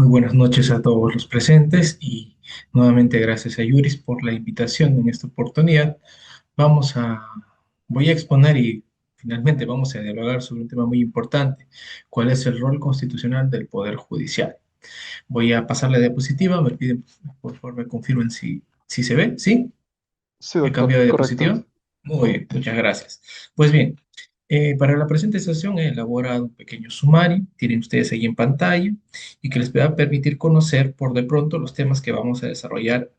Muy buenas noches a todos los presentes y nuevamente gracias a Yuris por la invitación en esta oportunidad. Vamos a, voy a exponer y finalmente vamos a dialogar sobre un tema muy importante, cuál es el rol constitucional del Poder Judicial. Voy a pasar la diapositiva, me piden por favor me confirmen si se ve, ¿sí? Sí, ¿El doctor, cambio de correcto. diapositiva? Muy bien, muchas gracias. Pues bien, para la presente sesión he elaborado un pequeño sumario, tienen ustedes ahí en pantalla, y que les va a permitir conocer por de pronto los temas que vamos a desarrollar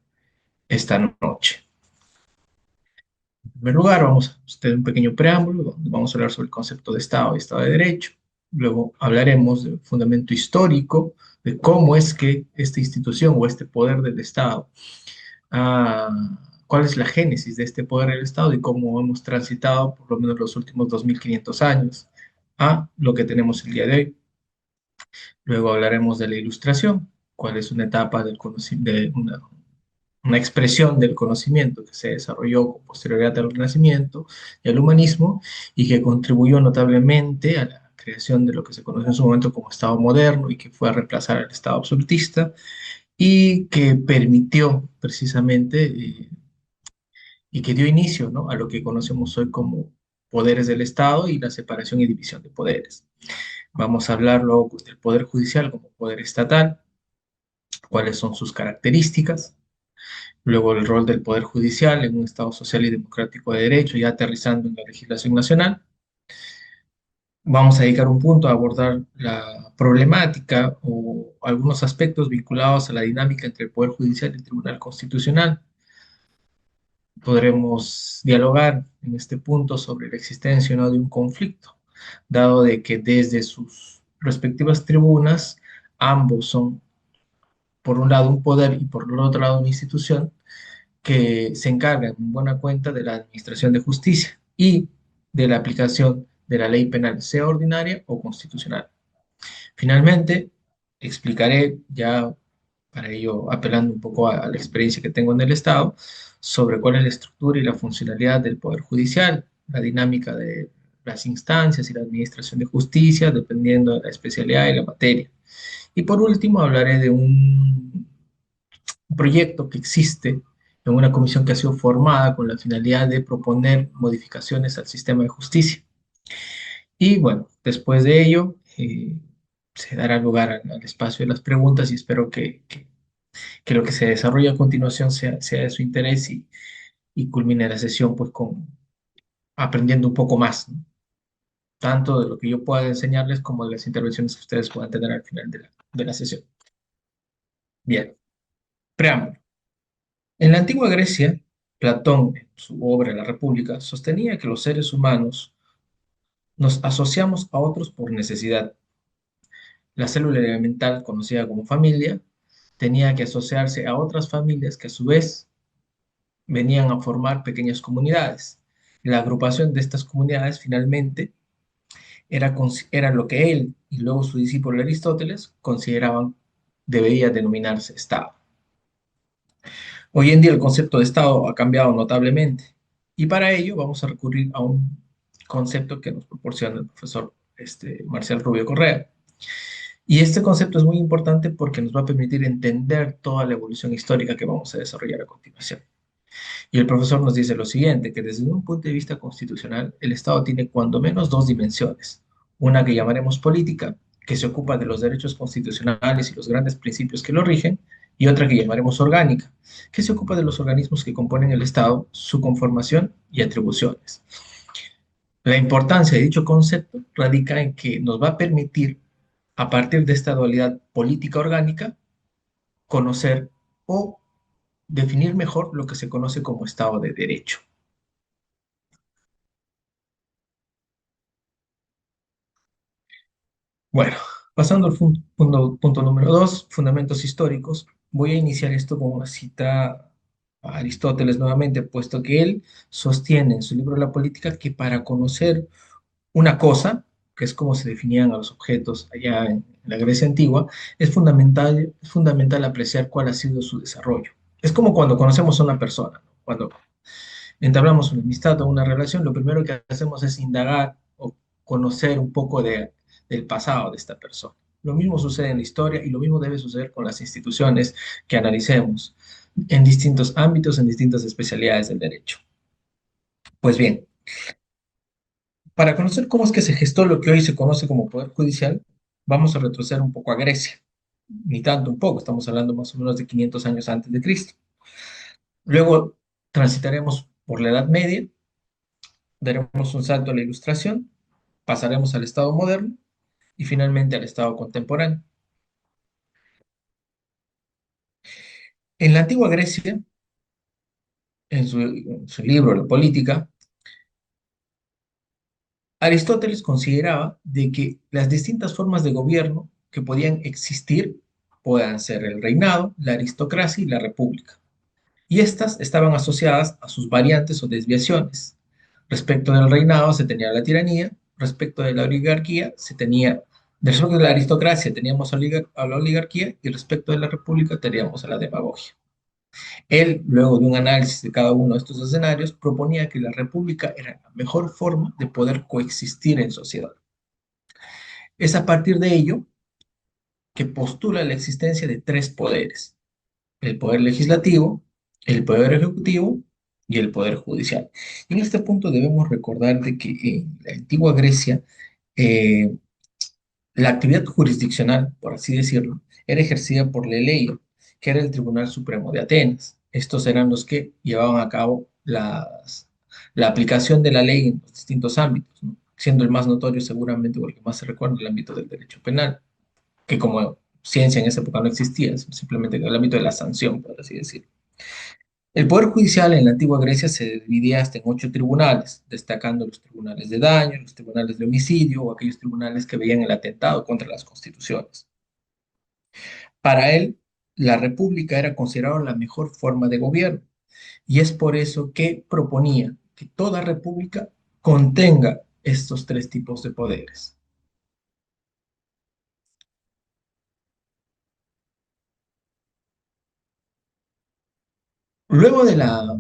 esta noche. En primer lugar, vamos a tener un pequeño preámbulo donde vamos a hablar sobre el concepto de Estado y Estado de Derecho. Luego hablaremos del fundamento histórico, de cómo es que esta institución o este poder del Estado a cuál es la génesis de este poder del Estado y cómo hemos transitado por lo menos los últimos 2500 años a lo que tenemos el día de hoy. Luego hablaremos de la Ilustración, cuál es una etapa del de una expresión del conocimiento que se desarrolló con posterioridad al Renacimiento y al humanismo y que contribuyó notablemente a la creación de lo que se conoce en su momento como Estado moderno y que fue a reemplazar al Estado absolutista y que permitió precisamente y que dio inicio, ¿no?, a lo que conocemos hoy como poderes del Estado y la separación y división de poderes. Vamos a hablar luego del Poder Judicial como poder estatal, cuáles son sus características, luego el rol del Poder Judicial en un Estado social y democrático de derecho, ya aterrizando en la legislación nacional. Vamos a dedicar un punto a abordar la problemática o algunos aspectos vinculados a la dinámica entre el Poder Judicial y el Tribunal Constitucional. Podremos dialogar en este punto sobre la existencia o no de un conflicto, dado de que desde sus respectivas tribunas ambos son, por un lado, un poder y por el otro lado, una institución que se encargan en buena cuenta de la administración de justicia y de la aplicación de la ley penal, sea ordinaria o constitucional. Finalmente, explicaré ya, para ello apelando un poco a la experiencia que tengo en el Estado, sobre cuál es la estructura y la funcionalidad del Poder Judicial, la dinámica de las instancias y la administración de justicia, dependiendo de la especialidad y la materia. Y por último, hablaré de un proyecto que existe en una comisión que ha sido formada con la finalidad de proponer modificaciones al sistema de justicia. Y bueno, después de ello, se dará lugar al espacio de las preguntas y espero que lo que se desarrolle a continuación sea de su interés y culmine la sesión pues con aprendiendo un poco más, ¿no?, tanto de lo que yo pueda enseñarles como de las intervenciones que ustedes puedan tener al final de la sesión. Bien, preámbulo. En la antigua Grecia, Platón, en su obra La República, sostenía que los seres humanos nos asociamos a otros por necesidad. La célula elemental, conocida como familia, tenía que asociarse a otras familias que a su vez venían a formar pequeñas comunidades. La agrupación de estas comunidades finalmente era lo que él y luego su discípulo Aristóteles consideraban debería denominarse Estado. Hoy en día el concepto de Estado ha cambiado notablemente y para ello vamos a recurrir a un concepto que nos proporciona el profesor Marcial Rubio Correa. Y este concepto es muy importante porque nos va a permitir entender toda la evolución histórica que vamos a desarrollar a continuación. Y el profesor nos dice lo siguiente, que desde un punto de vista constitucional, el Estado tiene cuando menos dos dimensiones. Una que llamaremos política, que se ocupa de los derechos constitucionales y los grandes principios que lo rigen, y otra que llamaremos orgánica, que se ocupa de los organismos que componen el Estado, su conformación y atribuciones. La importancia de dicho concepto radica en que nos va a permitir, a partir de esta dualidad política orgánica, conocer o definir mejor lo que se conoce como Estado de Derecho. Bueno, pasando al punto número dos, fundamentos históricos, voy a iniciar esto con una cita a Aristóteles nuevamente, puesto que él sostiene en su libro La Política que para conocer una cosa, que es como se definían a los objetos allá en la Grecia antigua, es fundamental apreciar cuál ha sido su desarrollo. Es como cuando conocemos a una persona, ¿no? Cuando entablamos una amistad o una relación, lo primero que hacemos es indagar o conocer un poco del pasado de esta persona. Lo mismo sucede en la historia y lo mismo debe suceder con las instituciones que analicemos en distintos ámbitos, en distintas especialidades del derecho. Pues bien, para conocer cómo es que se gestó lo que hoy se conoce como Poder Judicial, vamos a retroceder un poco a Grecia. Ni tanto un poco, estamos hablando más o menos de 500 años antes de Cristo. Luego transitaremos por la Edad Media, daremos un salto a la Ilustración, pasaremos al Estado moderno y finalmente al Estado contemporáneo. En la antigua Grecia, en su libro La Política, Aristóteles consideraba de que las distintas formas de gobierno que podían existir puedan ser el reinado, la aristocracia y la república. Y estas estaban asociadas a sus variantes o desviaciones. Respecto del reinado se tenía la tiranía, respecto de la oligarquía se tenía, respecto de la aristocracia teníamos a la oligarquía y respecto de la república teníamos a la demagogia. Él, luego de un análisis de cada uno de estos escenarios, proponía que la república era la mejor forma de poder coexistir en sociedad. Es a partir de ello que postula la existencia de tres poderes: el poder legislativo, el poder ejecutivo y el poder judicial. Y en este punto debemos recordar de que en la antigua Grecia eh, la actividad jurisdiccional, por así decirlo, era ejercida por la ley, que era el Tribunal Supremo de Atenas. Estos eran los que llevaban a cabo la aplicación de la ley en los distintos ámbitos, ¿no? Siendo el más notorio seguramente, o el que más se recuerda, el ámbito del derecho penal, que como ciencia en esa época no existía, simplemente en el ámbito de la sanción, por así decirlo. El Poder Judicial en la antigua Grecia se dividía hasta en 8 tribunales, destacando los tribunales de daño, los tribunales de homicidio o aquellos tribunales que veían el atentado contra las constituciones. Para él, la república era considerada la mejor forma de gobierno y es por eso que proponía que toda república contenga estos tres tipos de poderes. Luego de la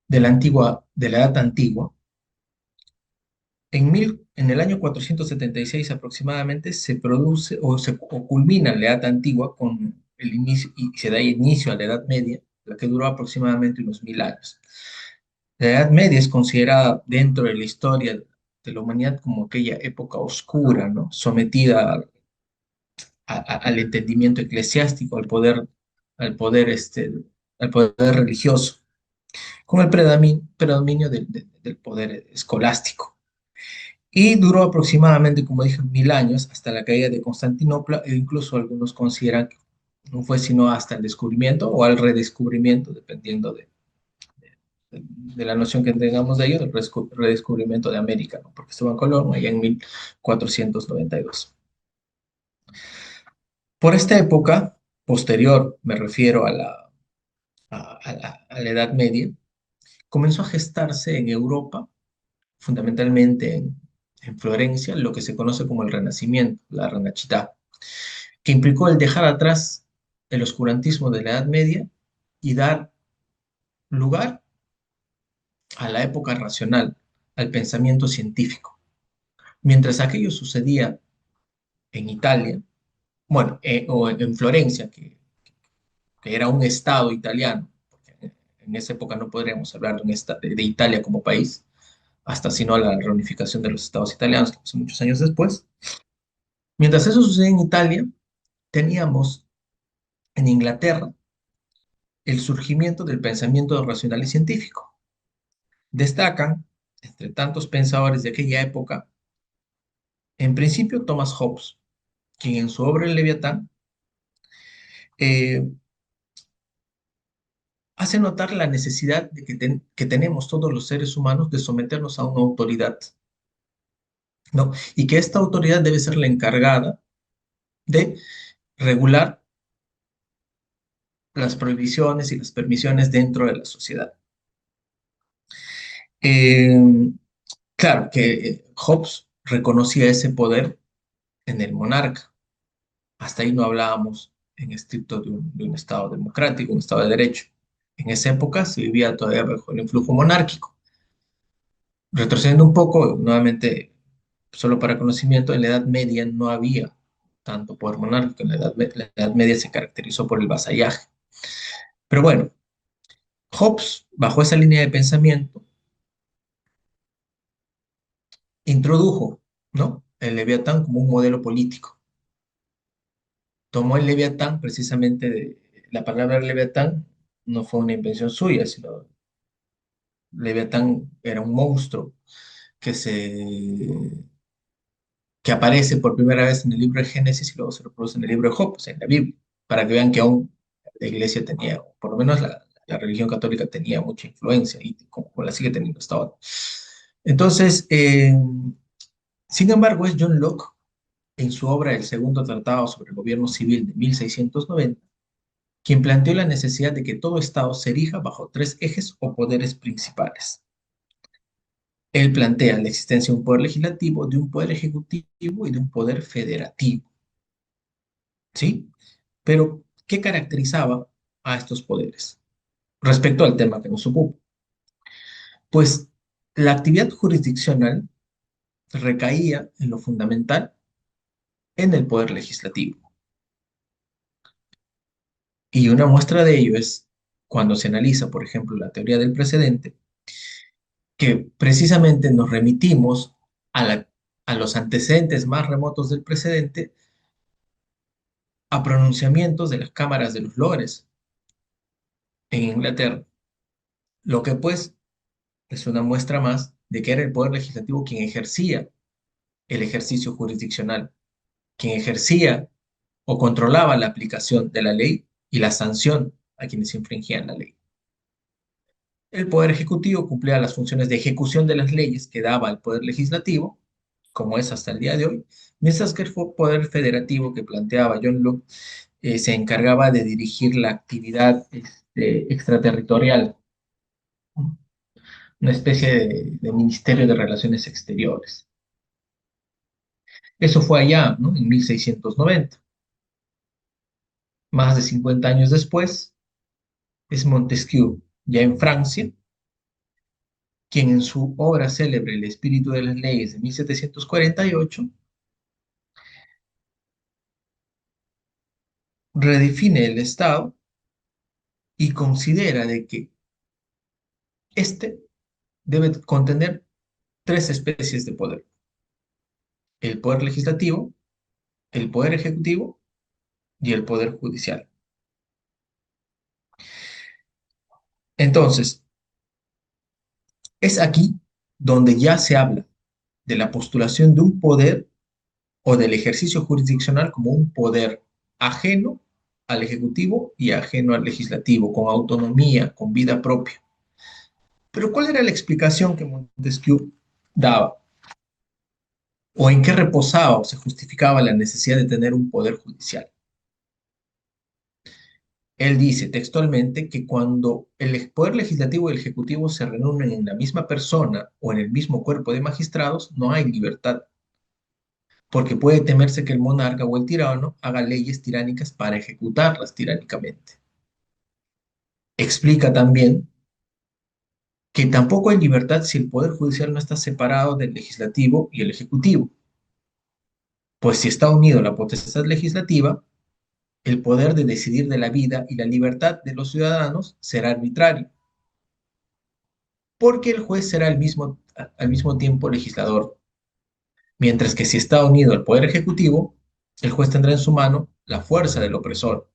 edad antigua, en el año 476 aproximadamente se produce o culmina la Edad Antigua con el inicio y se da inicio a la Edad Media, la que duró aproximadamente unos 1000 años. La Edad Media es considerada dentro de la historia de la humanidad como aquella época oscura, ¿no? Sometida al entendimiento eclesiástico, al poder religioso, con el predominio del poder escolástico. Y duró aproximadamente, como dije, 1000 años hasta la caída de Constantinopla, e incluso algunos consideran que no fue sino hasta el descubrimiento o al redescubrimiento, dependiendo de la noción que tengamos de ello, del redescubrimiento de América, ¿no? Porque estuvo en Colón allá en 1492. Por esta época, posterior, me refiero a la Edad Media, comenzó a gestarse en Europa, fundamentalmente en Florencia, lo que se conoce como el Renacimiento, la Rinascita, que implicó el dejar atrás el oscurantismo de la Edad Media y dar lugar a la época racional, al pensamiento científico. Mientras aquello sucedía en Italia, bueno, o en Florencia, que era un estado italiano, porque en esa época no podríamos hablar de Italia como país, hasta sino la reunificación de los estados italianos, que pasó muchos años después. Mientras eso sucedía en Italia, teníamos en Inglaterra el surgimiento del pensamiento racional y científico. Destacan, entre tantos pensadores de aquella época, en principio Thomas Hobbes, quien en su obra El Leviatán eh, hace notar la necesidad de que tenemos todos los seres humanos de someternos a una autoridad, ¿no? Y que esta autoridad debe ser la encargada de regular las prohibiciones y las permisiones dentro de la sociedad. Eh, claro que Hobbes reconocía ese poder en el monarca. Hasta ahí no hablábamos en estricto de un Estado democrático, un Estado de derecho. En esa época se vivía todavía bajo el influjo monárquico. Retrocediendo un poco, nuevamente, solo para conocimiento, en la Edad Media no había tanto poder monárquico en la Edad Media se caracterizó por el vasallaje. Pero bueno, Hobbes, bajo esa línea de pensamiento, introdujo, ¿no?, el Leviatán como un modelo político. Tomó el Leviatán precisamente la palabra Leviatán no fue una invención suya, sino Leviatán era un monstruo que que aparece por primera vez en el libro de Génesis y luego se reproduce en el libro de Job, o sea, en la Biblia, para que vean que aún la iglesia tenía, o por lo menos la religión católica tenía mucha influencia y como la sigue teniendo hasta ahora. Entonces, sin embargo, es John Locke, en su obra El Segundo Tratado sobre el Gobierno Civil de 1690, quien planteó la necesidad de que todo Estado se erija bajo tres ejes o poderes principales. Él plantea la existencia de un poder legislativo, de un poder ejecutivo y de un poder federativo, ¿sí? Pero, ¿qué caracterizaba a estos poderes respecto al tema que nos ocupa? Pues la actividad jurisdiccional recaía en lo fundamental en el poder legislativo. Y una muestra de ello es cuando se analiza, por ejemplo, la teoría del precedente, que precisamente nos remitimos a, a los antecedentes más remotos del precedente, a pronunciamientos de las cámaras de los lores en Inglaterra, lo que pues es una muestra más de que era el poder legislativo quien ejercía el ejercicio jurisdiccional, quien ejercía o controlaba la aplicación de la ley y la sanción a quienes infringían la ley. El Poder Ejecutivo cumplía las funciones de ejecución de las leyes que daba al Poder Legislativo, como es hasta el día de hoy, mientras que el Poder Federativo que planteaba John Locke se encargaba de dirigir la actividad extraterritorial, una especie de Ministerio de Relaciones Exteriores. Eso fue allá, ¿no?, en 1690. Más de 50 años después, es Montesquieu, ya en Francia, quien en su obra célebre El espíritu de las leyes de 1748 redefine el Estado y considera de que éste debe contener tres especies de poder: el poder legislativo, el poder ejecutivo y el poder judicial. Entonces, es aquí donde ya se habla de la postulación de un poder o del ejercicio jurisdiccional como un poder ajeno al ejecutivo y ajeno al legislativo, con autonomía, con vida propia. Pero ¿cuál era la explicación que Montesquieu daba? ¿O en qué reposaba o se justificaba la necesidad de tener un poder judicial? Él dice textualmente que cuando el poder legislativo y el ejecutivo se reúnen en la misma persona o en el mismo cuerpo de magistrados, no hay libertad, porque puede temerse que el monarca o el tirano haga leyes tiránicas para ejecutarlas tiránicamente. Explica también que tampoco hay libertad si el poder judicial no está separado del legislativo y el ejecutivo, pues si está unido a la potestad legislativa, el poder de decidir de la vida y la libertad de los ciudadanos será arbitrario, porque el juez será al mismo tiempo legislador, mientras que si está unido al poder ejecutivo, el juez tendrá en su mano la fuerza del opresor,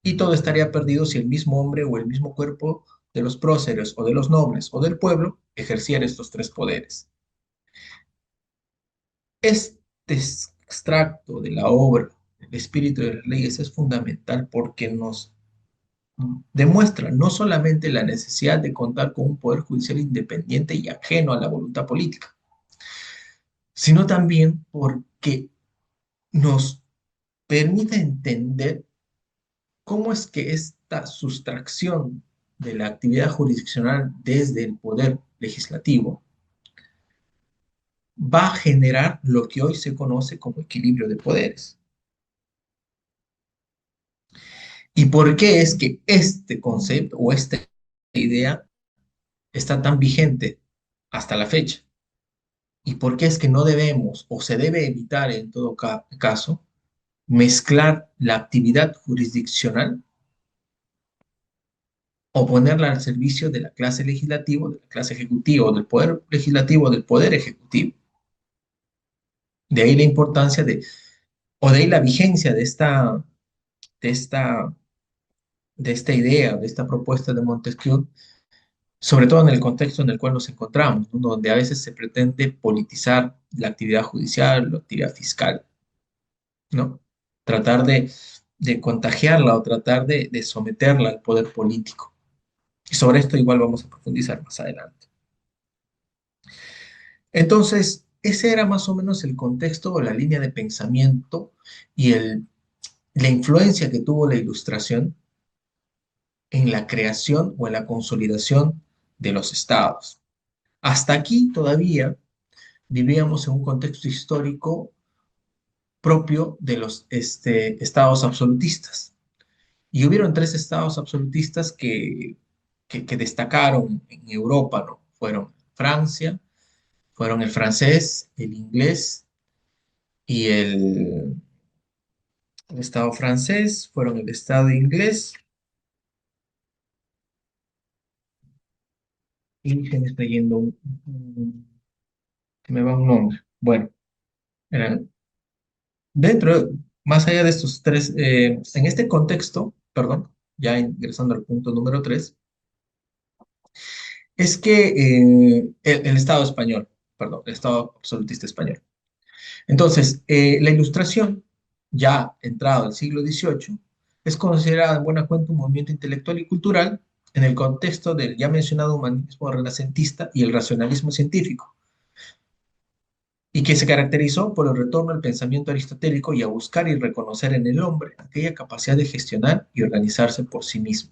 y todo estaría perdido si el mismo hombre o el mismo cuerpo de los próceres o de los nobles o del pueblo ejerciera estos tres poderes. Este extracto de la obra, El espíritu de las leyes, es fundamental porque nos demuestra no solamente la necesidad de contar con un poder judicial independiente y ajeno a la voluntad política, sino también porque nos permite entender cómo es que esta sustracción de la actividad jurisdiccional desde el poder legislativo va a generar lo que hoy se conoce como equilibrio de poderes. ¿Y por qué es que este concepto o esta idea está tan vigente hasta la fecha? ¿Y por qué es que no debemos o se debe evitar en todo caso mezclar la actividad jurisdiccional o ponerla al servicio de la clase legislativa, de la clase ejecutiva, o del poder legislativo, o del poder ejecutivo. De ahí la importancia o de ahí la vigencia de esta, de esta idea, de esta propuesta de Montesquieu, sobre todo en el contexto en el cual nos encontramos, ¿no? Donde a veces se pretende politizar la actividad judicial, la actividad fiscal, ¿no? Tratar de contagiarla o tratar de someterla al poder político. Y sobre esto igual vamos a profundizar más adelante. Entonces, ese era más o menos el contexto o la línea de pensamiento y la influencia que tuvo la Ilustración en la creación o en la consolidación de los estados. Hasta aquí todavía vivíamos en un contexto histórico propio de los estados absolutistas. Y hubieron tres estados absolutistas que destacaron en Europa, ¿no? Fueron Francia, fueron el francés, el inglés y el estado francés, fueron el estado inglés y se me está yendo se me va un nombre. Bueno, eran dentro, más allá de estos tres, en este contexto, perdón, ya ingresando al punto número tres, es que el Estado español, perdón, el Estado absolutista español. Entonces, la Ilustración, ya entrado al siglo XVIII, es considerada en buena cuenta un movimiento intelectual y cultural en el contexto del ya mencionado humanismo renacentista y el racionalismo científico, y que se caracterizó por el retorno al pensamiento aristotélico y a buscar y reconocer en el hombre aquella capacidad de gestionar y organizarse por sí mismo.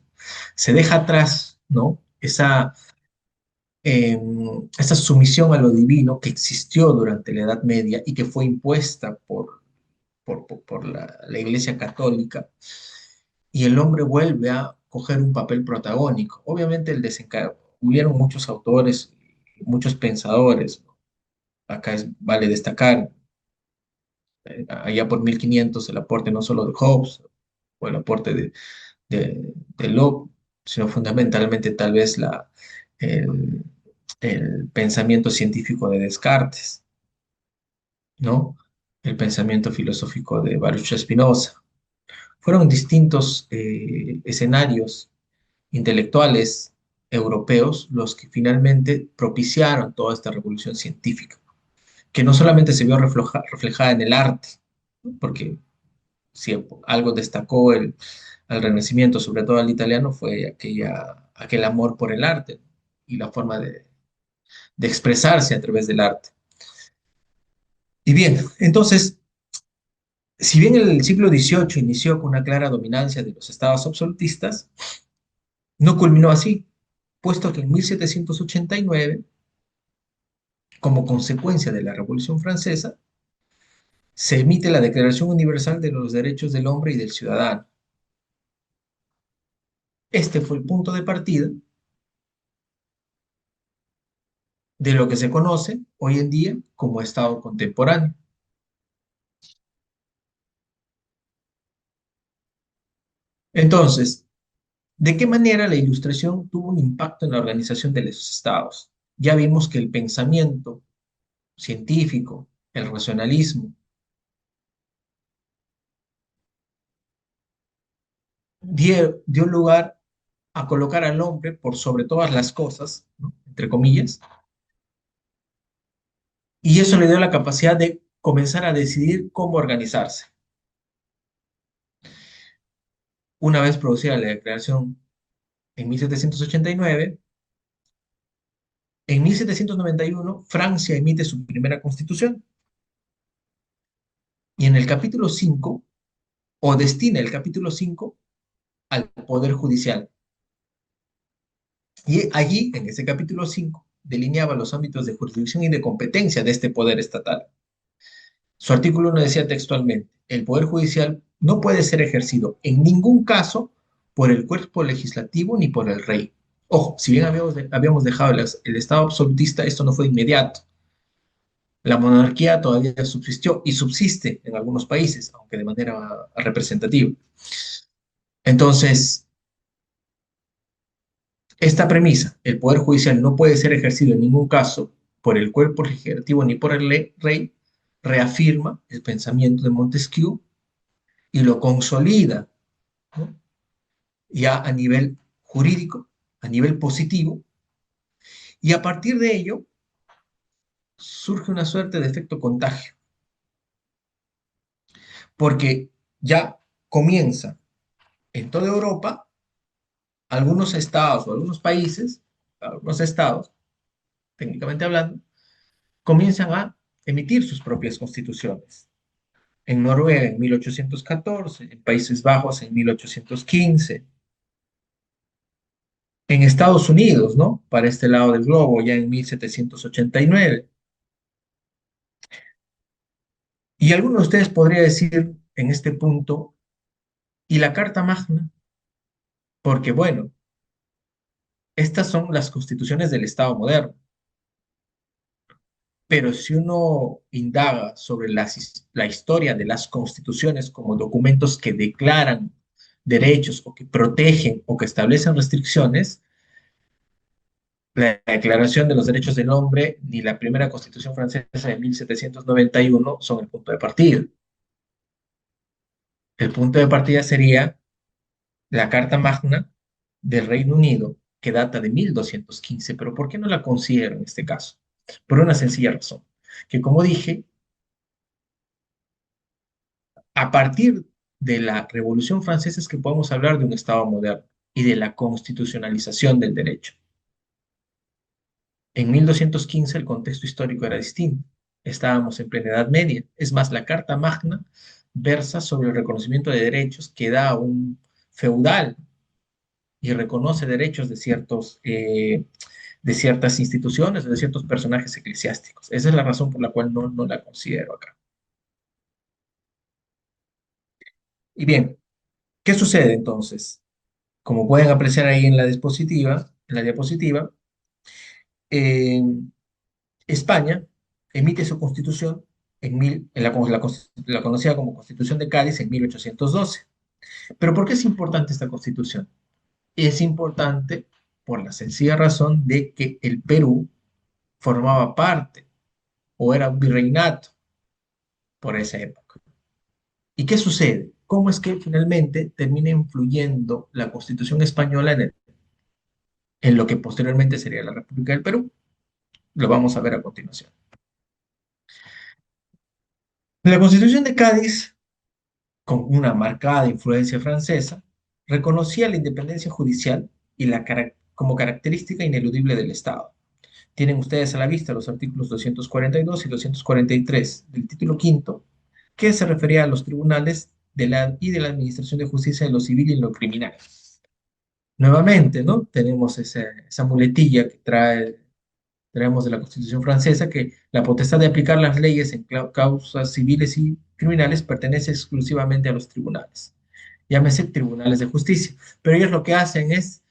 Se deja atrás, ¿no? Esa sumisión a lo divino que existió durante la Edad Media y que fue impuesta por la Iglesia Católica, y el hombre vuelve a coger un papel protagónico. Obviamente hubieron muchos autores, muchos pensadores, ¿no? Acá vale destacar allá por 1500 el aporte no solo de Hobbes o el aporte de Locke, sino fundamentalmente tal vez el, el pensamiento científico de Descartes, ¿no? El pensamiento filosófico de Baruch Spinoza. Fueron distintos escenarios intelectuales europeos los que finalmente propiciaron toda esta revolución científica, que no solamente se vio reflejada en el arte, ¿no? Porque si algo destacó al Renacimiento, sobre todo al italiano, fue aquel amor por el arte y la forma de expresarse a través del arte. Y bien, entonces, si bien el siglo XVIII inició con una clara dominancia de los estados absolutistas, no culminó así, puesto que en 1789, como consecuencia de la Revolución Francesa, se emite la Declaración Universal de los Derechos del Hombre y del Ciudadano. Este fue el punto de partida de lo que se conoce hoy en día como Estado contemporáneo. Entonces, ¿de qué manera la Ilustración tuvo un impacto en la organización de los estados? Ya vimos que el pensamiento científico, el racionalismo, dio lugar a colocar al hombre por sobre todas las cosas, ¿no? Entre comillas, y eso le dio la capacidad de comenzar a decidir cómo organizarse. Una vez producida la declaración en 1789, en 1791 Francia emite su primera constitución y en el capítulo 5, o destina el capítulo 5 al Poder Judicial. Y allí, en ese capítulo 5, delineaba los ámbitos de jurisdicción y de competencia de este poder estatal. Su artículo 1 decía textualmente, el Poder Judicial no puede ser ejercido en ningún caso por el cuerpo legislativo ni por el rey. Ojo, si bien habíamos dejado el Estado absolutista, esto no fue inmediato. La monarquía todavía subsistió y subsiste en algunos países, aunque de manera representativa. Entonces, esta premisa, el poder judicial no puede ser ejercido en ningún caso por el cuerpo legislativo ni por el rey, reafirma el pensamiento de Montesquieu y lo consolida, ¿no? Ya a nivel jurídico, a nivel positivo, y a partir de ello surge una suerte de efecto contagio, porque ya comienza en toda Europa algunos estados o algunos estados, técnicamente hablando, comienzan a emitir sus propias constituciones. En Noruega en 1814, en Países Bajos en 1815, en Estados Unidos, ¿no? Para este lado del globo, ya en 1789. Y alguno de ustedes podría decir en este punto, ¿y la Carta Magna? Porque, bueno, estas son las constituciones del Estado moderno. Pero si uno indaga sobre la historia de las constituciones como documentos que declaran derechos o que protegen o que establecen restricciones, la Declaración de los Derechos del Hombre ni la primera Constitución francesa de 1791 son el punto de partida. El punto de partida sería la Carta Magna del Reino Unido, que data de 1215. Pero ¿por qué no la considero en este caso? Por una sencilla razón, que como dije, a partir de la Revolución Francesa es que podemos hablar de un Estado moderno y de la constitucionalización del derecho. En 1215 el contexto histórico era distinto. Estábamos en plena Edad Media. Es más, la Carta Magna versa sobre el reconocimiento de derechos que da a un feudal y reconoce derechos de ciertas instituciones o de ciertos personajes eclesiásticos. Esa es la razón por la cual no la considero acá. Y bien, ¿qué sucede entonces? Como pueden apreciar ahí en la diapositiva, eh, España emite su constitución la conocida como Constitución de Cádiz en 1812. ¿Pero por qué es importante esta constitución? Es importante por la sencilla razón de que el Perú formaba parte o era un virreinato por esa época. ¿Y qué sucede? ¿Cómo es que finalmente termina influyendo la Constitución española en lo que posteriormente sería la República del Perú? Lo vamos a ver a continuación. La Constitución de Cádiz, con una marcada influencia francesa, reconocía la independencia judicial y como característica ineludible del Estado. Tienen ustedes a la vista los artículos 242 y 243 del título quinto, que se refería a los tribunales y de la administración de justicia en lo civil y en lo criminal. Nuevamente, ¿no? Tenemos esa muletilla que traemos de la Constitución francesa, que la potestad de aplicar las leyes en causas civiles y criminales pertenece exclusivamente a los tribunales. Llámese tribunales de justicia. Pero ellos lo que hacen es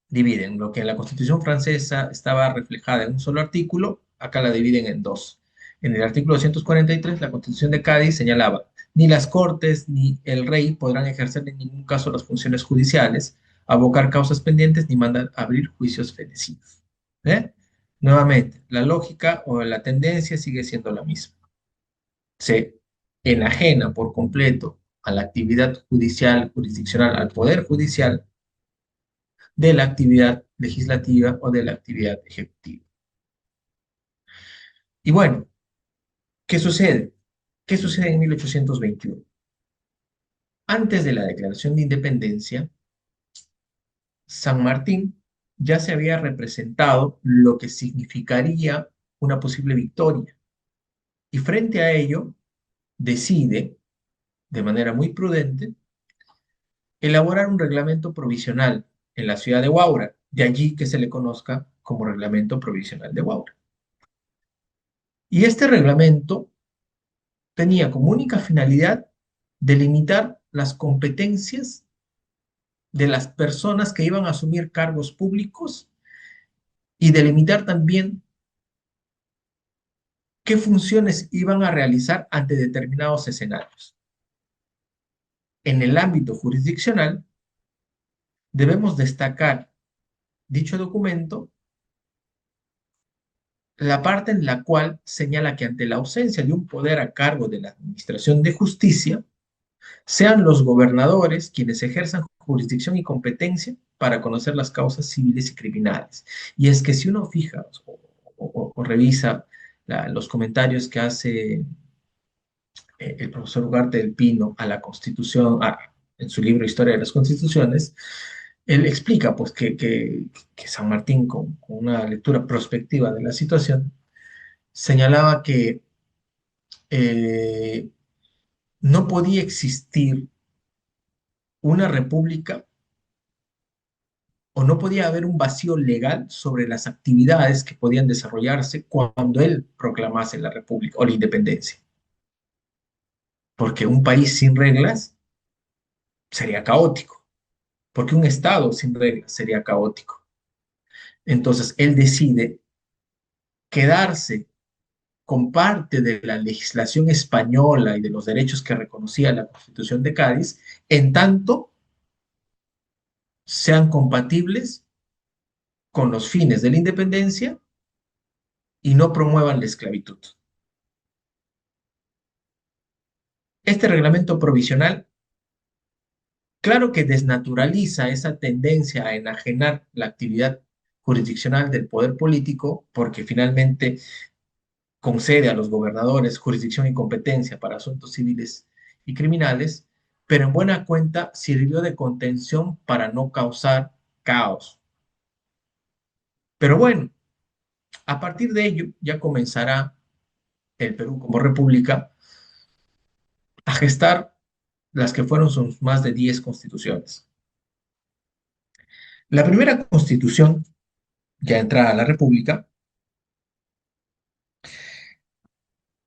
dividen lo que en la Constitución francesa estaba reflejada en un solo artículo, acá la dividen en dos. En el artículo 243, la Constitución de Cádiz señalaba, ni las Cortes ni el rey podrán ejercer en ningún caso las funciones judiciales, abocar causas pendientes ni mandar abrir juicios fenecidos. ¿Eh? Nuevamente, la lógica o la tendencia sigue siendo la misma. Se enajena por completo a la actividad judicial, jurisdiccional, al poder judicial, de la actividad legislativa o de la actividad ejecutiva. Y bueno, ¿qué sucede? ¿Qué sucede en 1821? Antes de la declaración de independencia, San Martín ya se había representado lo que significaría una posible victoria. Y frente a ello, decide, de manera muy prudente, elaborar un reglamento provisional en la ciudad de Huaura, de allí que se le conozca como Reglamento Provisional de Huaura. Y este reglamento tenía como única finalidad delimitar las competencias de las personas que iban a asumir cargos públicos y delimitar también qué funciones iban a realizar ante determinados escenarios. En el ámbito jurisdiccional, debemos destacar dicho documento, la parte en la cual señala que ante la ausencia de un poder a cargo de la Administración de Justicia, sean los gobernadores quienes ejerzan jurisdicción y competencia para conocer las causas civiles y criminales. Y es que si uno fija o revisa los comentarios que hace el profesor Ugarte del Pino a la Constitución, en su libro Historia de las Constituciones, él explica pues, que San Martín, con una lectura prospectiva de la situación, señalaba que eh, no podía existir una república o no podía haber un vacío legal sobre las actividades que podían desarrollarse cuando él proclamase la república o la independencia. Porque un país sin reglas sería caótico, porque un Estado sin reglas sería caótico. Entonces, él decide quedarse con parte de la legislación española y de los derechos que reconocía la Constitución de Cádiz, en tanto sean compatibles con los fines de la independencia y no promuevan la esclavitud. Este reglamento provisional, claro que desnaturaliza esa tendencia a enajenar la actividad jurisdiccional del poder político, porque finalmente concede a los gobernadores jurisdicción y competencia para asuntos civiles y criminales, pero en buena cuenta sirvió de contención para no causar caos. Pero bueno, a partir de ello ya comenzará el Perú como república a gestar las que fueron sus más de 10 constituciones. La primera constitución, ya entrada a la república,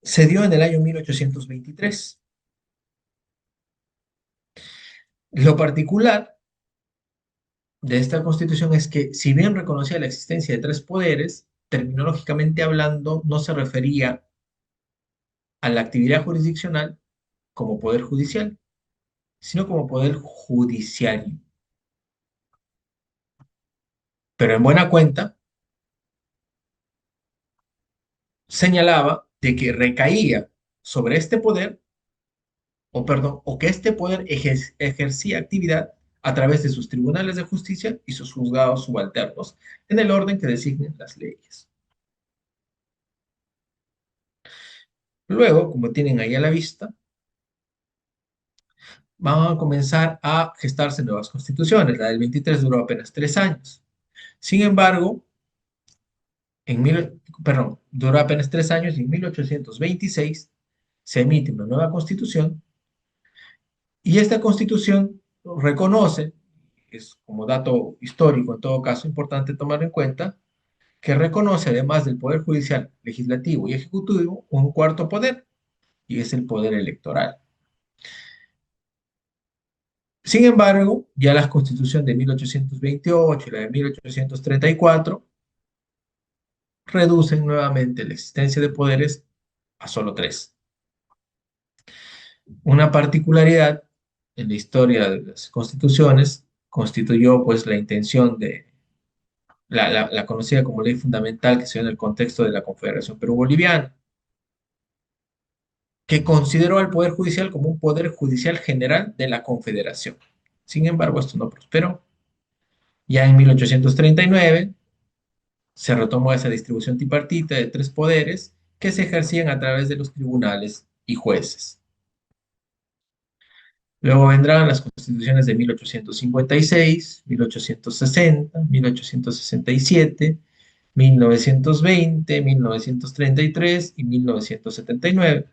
se dio en el año 1823. Lo particular de esta constitución es que, si bien reconocía la existencia de tres poderes, terminológicamente hablando, no se refería a la actividad jurisdiccional como poder judicial, sino como poder judiciario. Pero en buena cuenta, señalaba de que recaía sobre este poder, o perdón, o que este poder ejercía actividad a través de sus tribunales de justicia y sus juzgados subalternos, en el orden que designen las leyes. Luego, como tienen ahí a la vista, van a comenzar a gestarse nuevas constituciones. La del 23 duró apenas 3 años. Sin embargo, duró apenas 3 años y en 1826 se emite una nueva constitución y esta constitución reconoce, es como dato histórico en todo caso importante tomar en cuenta, que reconoce además del poder judicial, legislativo y ejecutivo un cuarto poder y es el poder electoral. Sin embargo, ya la Constitución de 1828 y la de 1834 reducen nuevamente la existencia de poderes a solo tres. Una particularidad en la historia de las constituciones constituyó pues la intención de la conocida como ley fundamental que se dio en el contexto de la Confederación Perú-Boliviana, que consideró al Poder Judicial como un poder judicial general de la Confederación. Sin embargo, esto no prosperó. Ya en 1839 se retomó esa distribución tripartita de tres poderes que se ejercían a través de los tribunales y jueces. Luego vendrán las constituciones de 1856, 1860, 1867, 1920, 1933 y 1979,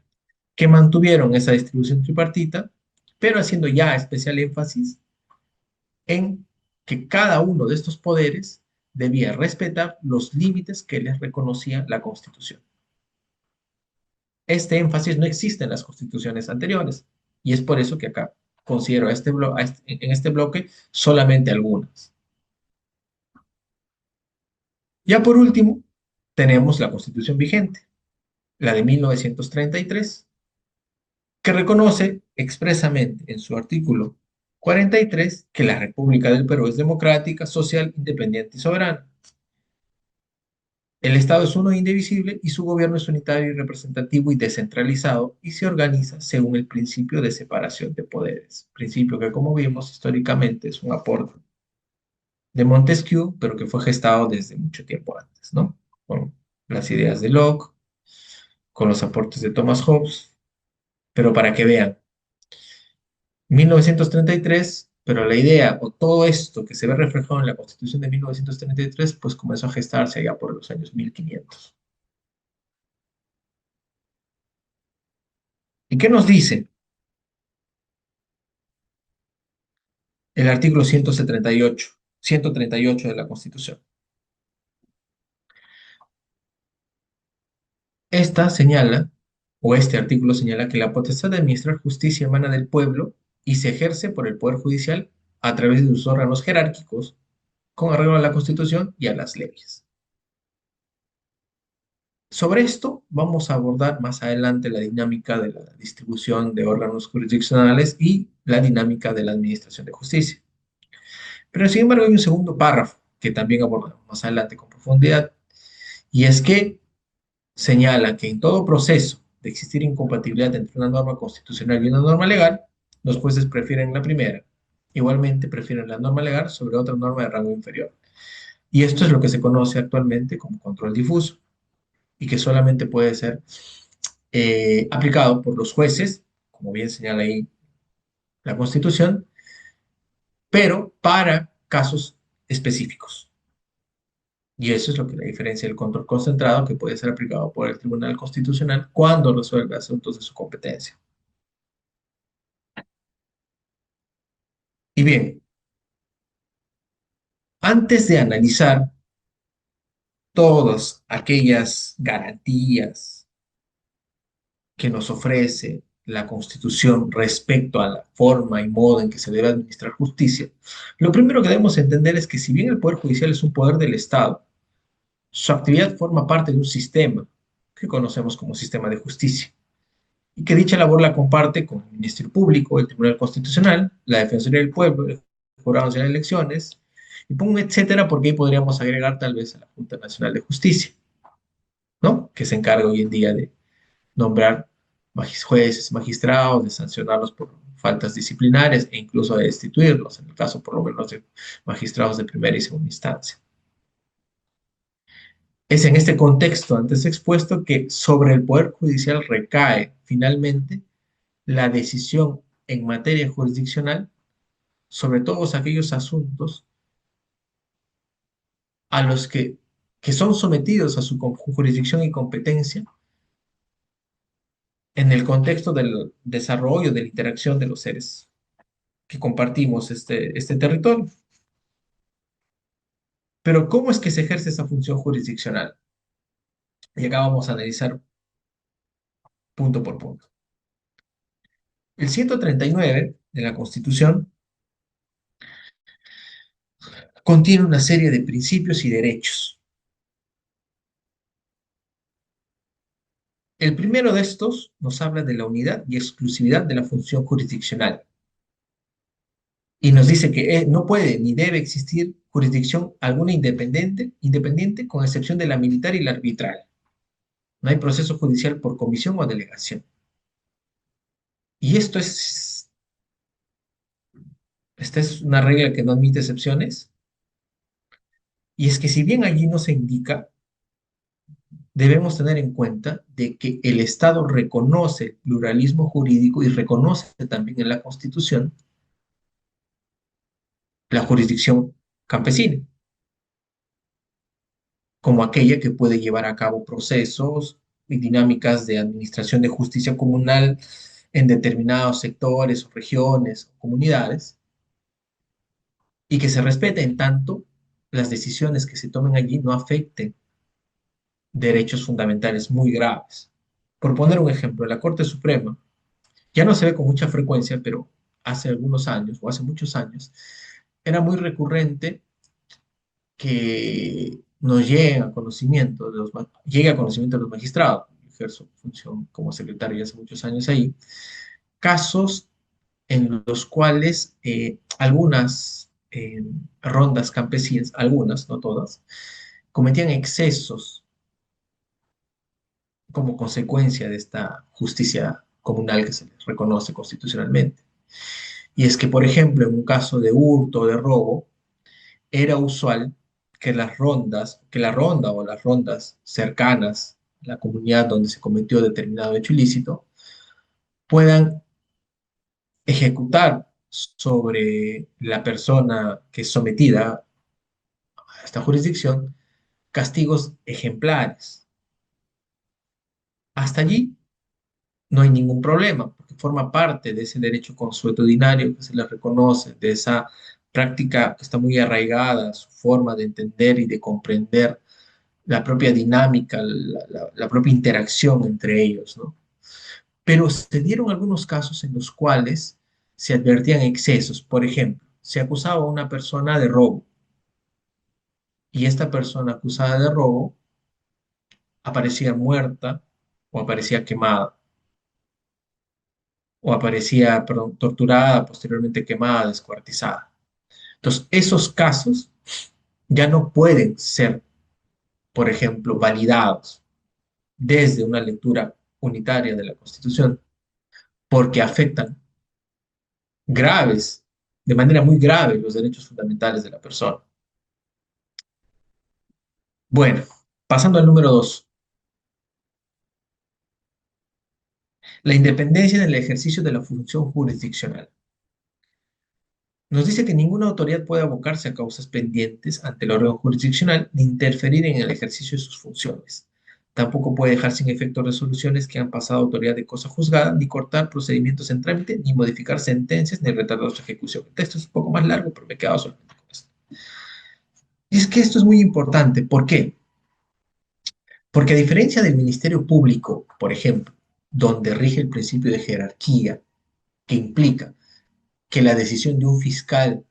que mantuvieron esa distribución tripartita, pero haciendo ya especial énfasis en que cada uno de estos poderes debía respetar los límites que les reconocía la Constitución. Este énfasis no existe en las constituciones anteriores y es por eso que acá considero en este bloque solamente algunas. Ya por último, tenemos la Constitución vigente. la de 1933, que reconoce expresamente en su artículo 43 que la República del Perú es democrática, social, independiente y soberana. El Estado es uno e indivisible y su gobierno es unitario y representativo y descentralizado y se organiza según el principio de separación de poderes, principio que como vimos históricamente es un aporte de Montesquieu, pero que fue gestado desde mucho tiempo antes, ¿no? Con las ideas de Locke, con los aportes de Thomas Hobbes, pero para que vean, 1933, pero la idea o todo esto que se ve reflejado en la Constitución de 1933, pues comenzó a gestarse allá por los años 1500. ¿Y qué nos dice el artículo 138 de la Constitución? Esta señala, o este artículo señala que la potestad de administrar justicia emana del pueblo y se ejerce por el Poder Judicial a través de sus órganos jerárquicos, con arreglo a la Constitución y a las leyes. Sobre esto vamos a abordar más adelante la dinámica de la distribución de órganos jurisdiccionales y la dinámica de la administración de justicia. Pero sin embargo hay un segundo párrafo que también abordamos más adelante con profundidad, y es que señala que en todo proceso de existir incompatibilidad entre una norma constitucional y una norma legal, los jueces prefieren la primera. Igualmente prefieren la norma legal sobre otra norma de rango inferior. Y esto es lo que se conoce actualmente como control difuso y que solamente puede ser aplicado por los jueces, como bien señala ahí la Constitución, pero para casos específicos. Y eso es lo que la diferencia del control concentrado que puede ser aplicado por el Tribunal Constitucional cuando resuelve asuntos de su competencia. Y bien, antes de analizar todas aquellas garantías que nos ofrece la Constitución respecto a la forma y modo en que se debe administrar justicia, lo primero que debemos entender es que si bien el Poder Judicial es un poder del Estado, su actividad forma parte de un sistema que conocemos como sistema de justicia y que dicha labor la comparte con el Ministerio Público, el Tribunal Constitucional, la Defensoría del Pueblo, el Jurado Nacional de Elecciones, y pongo un etcétera, porque ahí podríamos agregar tal vez a la Junta Nacional de Justicia, ¿no? Que se encarga hoy en día de nombrar jueces, magistrados, de sancionarlos por faltas disciplinarias e incluso de destituirlos, en el caso por lo menos de magistrados de primera y segunda instancia. Es en este contexto antes expuesto que sobre el Poder Judicial recae finalmente la decisión en materia jurisdiccional sobre todos aquellos asuntos a los que son sometidos a su jurisdicción y competencia en el contexto del desarrollo, de la interacción de los seres que compartimos este territorio. Pero ¿cómo es que se ejerce esa función jurisdiccional? Y acá vamos a analizar punto por punto. El 139 de la Constitución contiene una serie de principios y derechos. El primero de estos nos habla de la unidad y exclusividad de la función jurisdiccional y nos dice que no puede ni debe existir jurisdicción alguna independiente con excepción de la militar y la arbitral. No hay proceso judicial por comisión o delegación. Y esta es una regla que no admite excepciones. Y es que si bien allí no se indica, debemos tener en cuenta de que el Estado reconoce el pluralismo jurídico y reconoce también en la Constitución la jurisdicción campesina, como aquella que puede llevar a cabo procesos y dinámicas de administración de justicia comunal en determinados sectores o regiones o comunidades, y que se respete en tanto las decisiones que se tomen allí no afecten derechos fundamentales muy graves. Por poner un ejemplo, la Corte Suprema ya no se ve con mucha frecuencia, pero hace algunos años o hace muchos años era muy recurrente que nos llegue a conocimiento de los magistrados. ejerzo función como secretario ya hace muchos años ahí, casos en los cuales algunas rondas campesinas, algunas, no todas, cometían excesos como consecuencia de esta justicia comunal que se les reconoce constitucionalmente. Y es que, por ejemplo, en un caso de hurto o de robo, era usual que que la ronda o las rondas cercanas a la comunidad donde se cometió determinado hecho ilícito, puedan ejecutar sobre la persona que es sometida a esta jurisdicción castigos ejemplares. Hasta allí no hay ningún problema, porque forma parte de ese derecho consuetudinario que se le reconoce, de esa práctica que está muy arraigada, su forma de entender y de comprender la propia dinámica, la propia interacción entre ellos, ¿no? Pero se dieron algunos casos en los cuales se advertían excesos. Por ejemplo, se acusaba a una persona de robo y esta persona acusada de robo aparecía muerta o aparecía quemada o aparecía, perdón, torturada, posteriormente quemada, descuartizada. Entonces, esos casos ya no pueden ser, por ejemplo, validados desde una lectura unitaria de la Constitución porque afectan graves, de manera muy grave, los derechos fundamentales de la persona. Bueno, pasando al número dos, la independencia en el ejercicio de la función jurisdiccional. Nos dice que ninguna autoridad puede abocarse a causas pendientes ante el órgano jurisdiccional ni interferir en el ejercicio de sus funciones. Tampoco puede dejar sin efecto resoluciones que han pasado a autoridad de cosa juzgada, ni cortar procedimientos en trámite, ni modificar sentencias, ni retardar su ejecución. El texto es un poco más largo, pero me he quedado solamente con esto. Y es que esto es muy importante. ¿Por qué? Porque a diferencia del Ministerio Público, por ejemplo, donde rige el principio de jerarquía, que implica que la decisión de un fiscal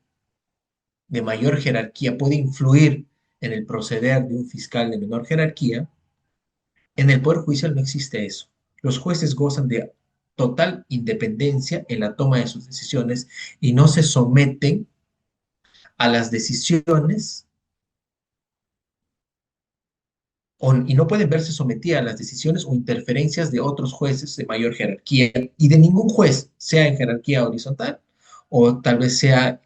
de mayor jerarquía puede influir en el proceder de un fiscal de menor jerarquía, en el Poder Judicial no existe eso. Los jueces gozan de total independencia en la toma de sus decisiones y no se someten a las decisiones y no pueden verse sometidas a las decisiones o interferencias de otros jueces de mayor jerarquía y de ningún juez, sea en jerarquía horizontal o tal vez sea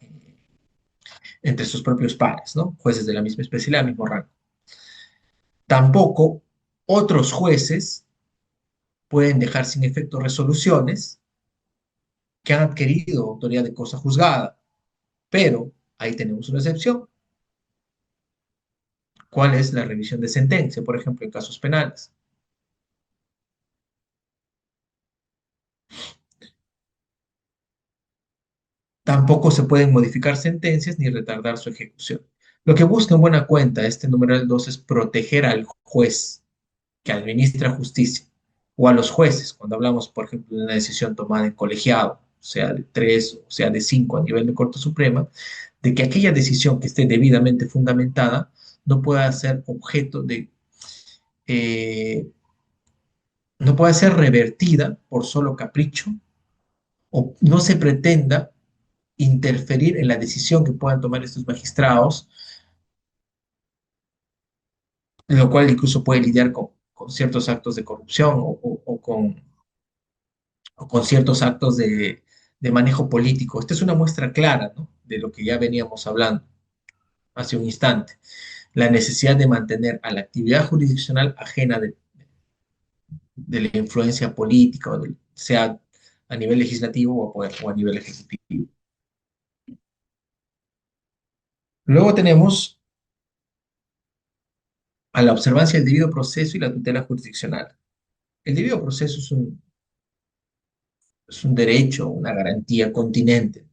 entre sus propios pares, ¿no? Jueces de la misma especialidad, mismo rango. Tampoco otros jueces pueden dejar sin efecto resoluciones que han adquirido autoridad de cosa juzgada, pero ahí tenemos una excepción. ¿Cuál es la revisión de sentencia, por ejemplo, en casos penales? Tampoco se pueden modificar sentencias ni retardar su ejecución. Lo que busca en buena cuenta este numeral 2 es proteger al juez que administra justicia o a los jueces, cuando hablamos, por ejemplo, de una decisión tomada en colegiado, sea de tres o sea de cinco a nivel de Corte Suprema, de que aquella decisión que esté debidamente fundamentada no pueda ser objeto eh, no pueda ser revertida por solo capricho o no se pretenda interferir en la decisión que puedan tomar estos magistrados, lo cual incluso puede lidiar con ciertos actos de corrupción o con ciertos actos de manejo político. Esta es una muestra clara, ¿no?, de lo que ya veníamos hablando hace un instante, la necesidad de mantener a la actividad jurisdiccional ajena de la influencia política, sea a nivel legislativo o a nivel ejecutivo. Luego tenemos a la observancia del debido proceso y la tutela jurisdiccional. El debido proceso es un derecho, una garantía continente.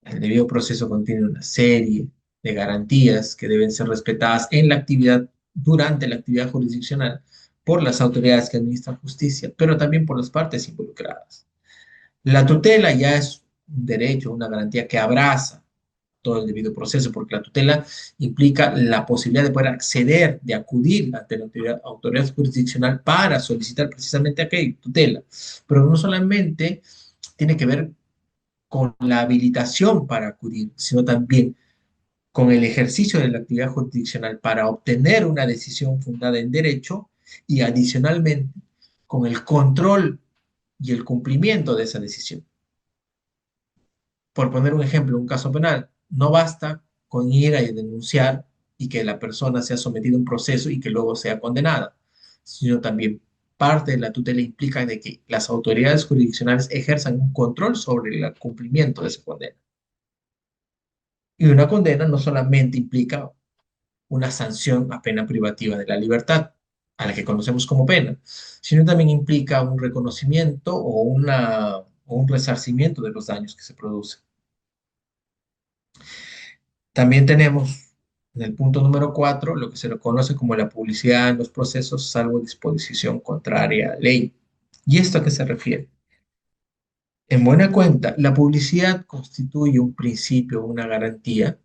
El debido proceso contiene una serie de garantías que deben ser respetadas en la actividad, durante la actividad jurisdiccional, por las autoridades que administran justicia, pero también por las partes involucradas. La tutela ya es un derecho, una garantía que abraza todo el debido proceso, porque la tutela implica la posibilidad de poder acceder, de acudir ante la autoridad jurisdiccional para solicitar precisamente aquella tutela. Pero no solamente tiene que ver con la habilitación para acudir, sino también con el ejercicio de la actividad jurisdiccional para obtener una decisión fundada en derecho y adicionalmente con el control y el cumplimiento de esa decisión. Por poner un ejemplo, un caso penal, no basta con ir a denunciar y que la persona sea sometida a un proceso y que luego sea condenada, sino también parte de la tutela implica de que las autoridades jurisdiccionales ejerzan un control sobre el cumplimiento de esa condena. Y una condena no solamente implica una sanción a pena privativa de la libertad, a la que conocemos como pena, sino también implica un reconocimiento o un resarcimiento de los daños que se producen. También tenemos en el punto número 4 lo que se le conoce como la publicidad en los procesos, salvo disposición contraria a ley. ¿Y esto a qué se refiere? En buena cuenta, la publicidad constituye un principio, una garantía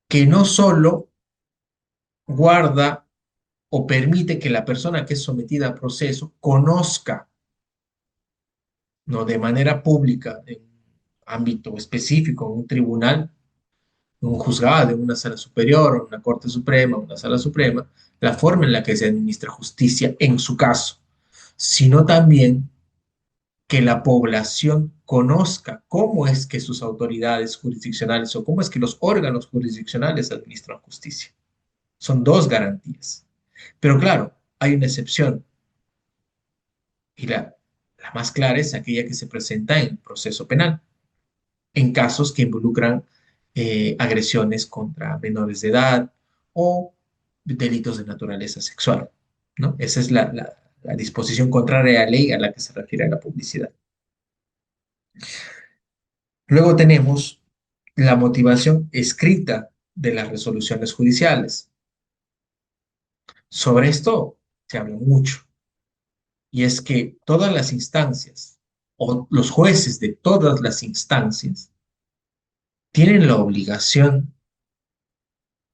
que no solo guarda o permite que la persona que es sometida a proceso conozca, ¿no? De manera pública, en ámbito específico, en un tribunal, en un juzgado, en una sala superior, o una corte suprema, una sala suprema, la forma en la que se administra justicia en su caso, sino también que la población conozca cómo es que sus autoridades jurisdiccionales o cómo es que los órganos jurisdiccionales administran justicia. Son dos garantías. Pero claro, hay una excepción. Y la más clara es aquella que se presenta en el proceso penal, en casos que involucran agresiones contra menores de edad o delitos de naturaleza sexual, ¿no? Esa es la disposición contraria a la ley a la que se refiere la publicidad. Luego tenemos la motivación escrita de las resoluciones judiciales. Sobre esto se habla mucho, y es que todas las instancias o los jueces de todas las instancias tienen la obligación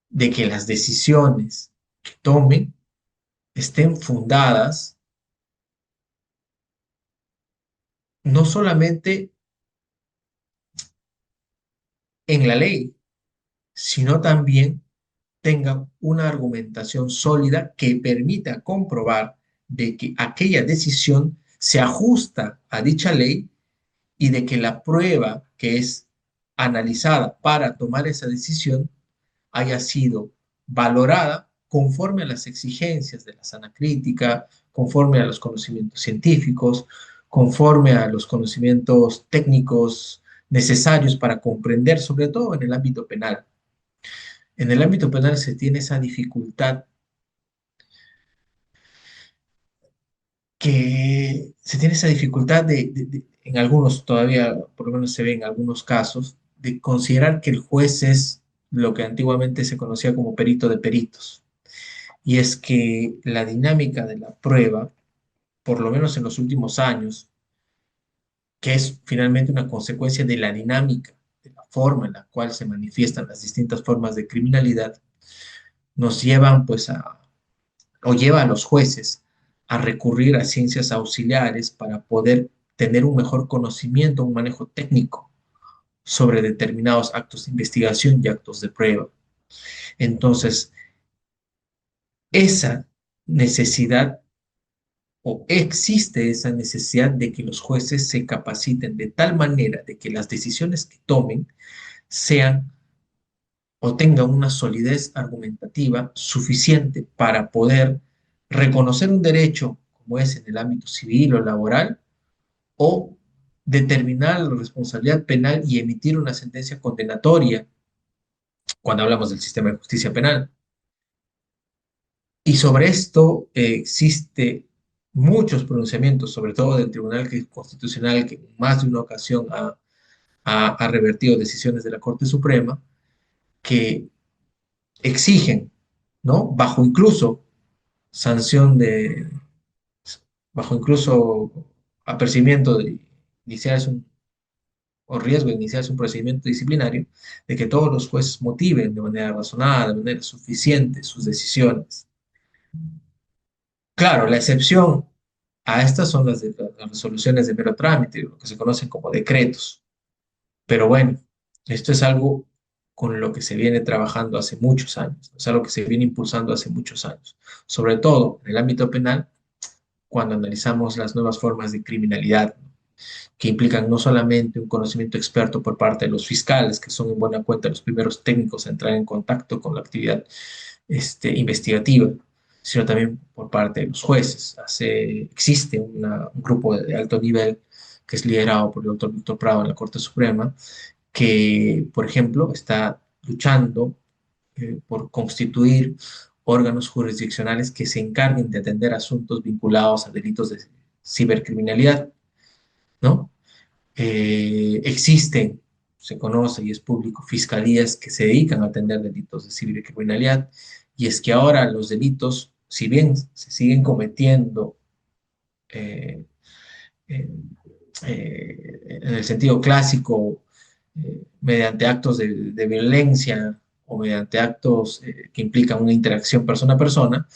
de que las decisiones que tomen estén fundadas no solamente en la ley, sino también tengan una argumentación sólida que permita comprobar de que aquella decisión se ajusta a dicha ley y de que la prueba que es analizada para tomar esa decisión haya sido valorada conforme a las exigencias de la sana crítica, conforme a los conocimientos científicos, conforme a los conocimientos técnicos necesarios para comprender, sobre todo en el ámbito penal. En el ámbito penal se tiene esa dificultad en algunos todavía, por lo menos se ve en algunos casos, de considerar que el juez es lo que antiguamente se conocía como perito de peritos. Y es que la dinámica de la prueba, por lo menos en los últimos años, que es finalmente una consecuencia de la dinámica, de la forma en la cual se manifiestan las distintas formas de criminalidad, nos llevan pues o lleva a los jueces a recurrir a ciencias auxiliares para poder tener un mejor conocimiento, un manejo técnico sobre determinados actos de investigación y actos de prueba. Entonces, esa necesidad o existe esa necesidad de que los jueces se capaciten de tal manera de que las decisiones que tomen sean o tengan una solidez argumentativa suficiente para poder reconocer un derecho, como es en el ámbito civil o laboral, o determinar la responsabilidad penal y emitir una sentencia condenatoria cuando hablamos del sistema de justicia penal. Y sobre esto existe muchos pronunciamientos, sobre todo del Tribunal Constitucional, que en más de una ocasión ha revertido decisiones de la Corte Suprema, que exigen, ¿no? Bajo incluso sanción de, bajo incluso apercibimiento de iniciar o riesgo de iniciarse un procedimiento disciplinario, de que todos los jueces motiven de manera razonada, de manera suficiente sus decisiones. Claro, la excepción a estas son las resoluciones de mero trámite, lo que se conocen como decretos. Pero bueno, esto es algo con lo que se viene trabajando hace muchos años, es algo que se viene impulsando hace muchos años, sobre todo en el ámbito penal, cuando analizamos las nuevas formas de criminalidad, ¿no? Que implican no solamente un conocimiento experto por parte de los fiscales, que son en buena cuenta los primeros técnicos a entrar en contacto con la actividad investigativa, sino también por parte de los jueces. Existe un grupo de alto nivel que es liderado por el doctor Víctor Prado en la Corte Suprema, que, por ejemplo, está luchando por constituir órganos jurisdiccionales que se encarguen de atender asuntos vinculados a delitos de cibercriminalidad, ¿no? Existen, se conoce y es público, fiscalías que se dedican a atender delitos de cibercriminalidad, y es que ahora los delitos, si bien se siguen cometiendo eh, en, en el sentido clásico, mediante actos de violencia o mediante actos que implican una interacción persona a persona,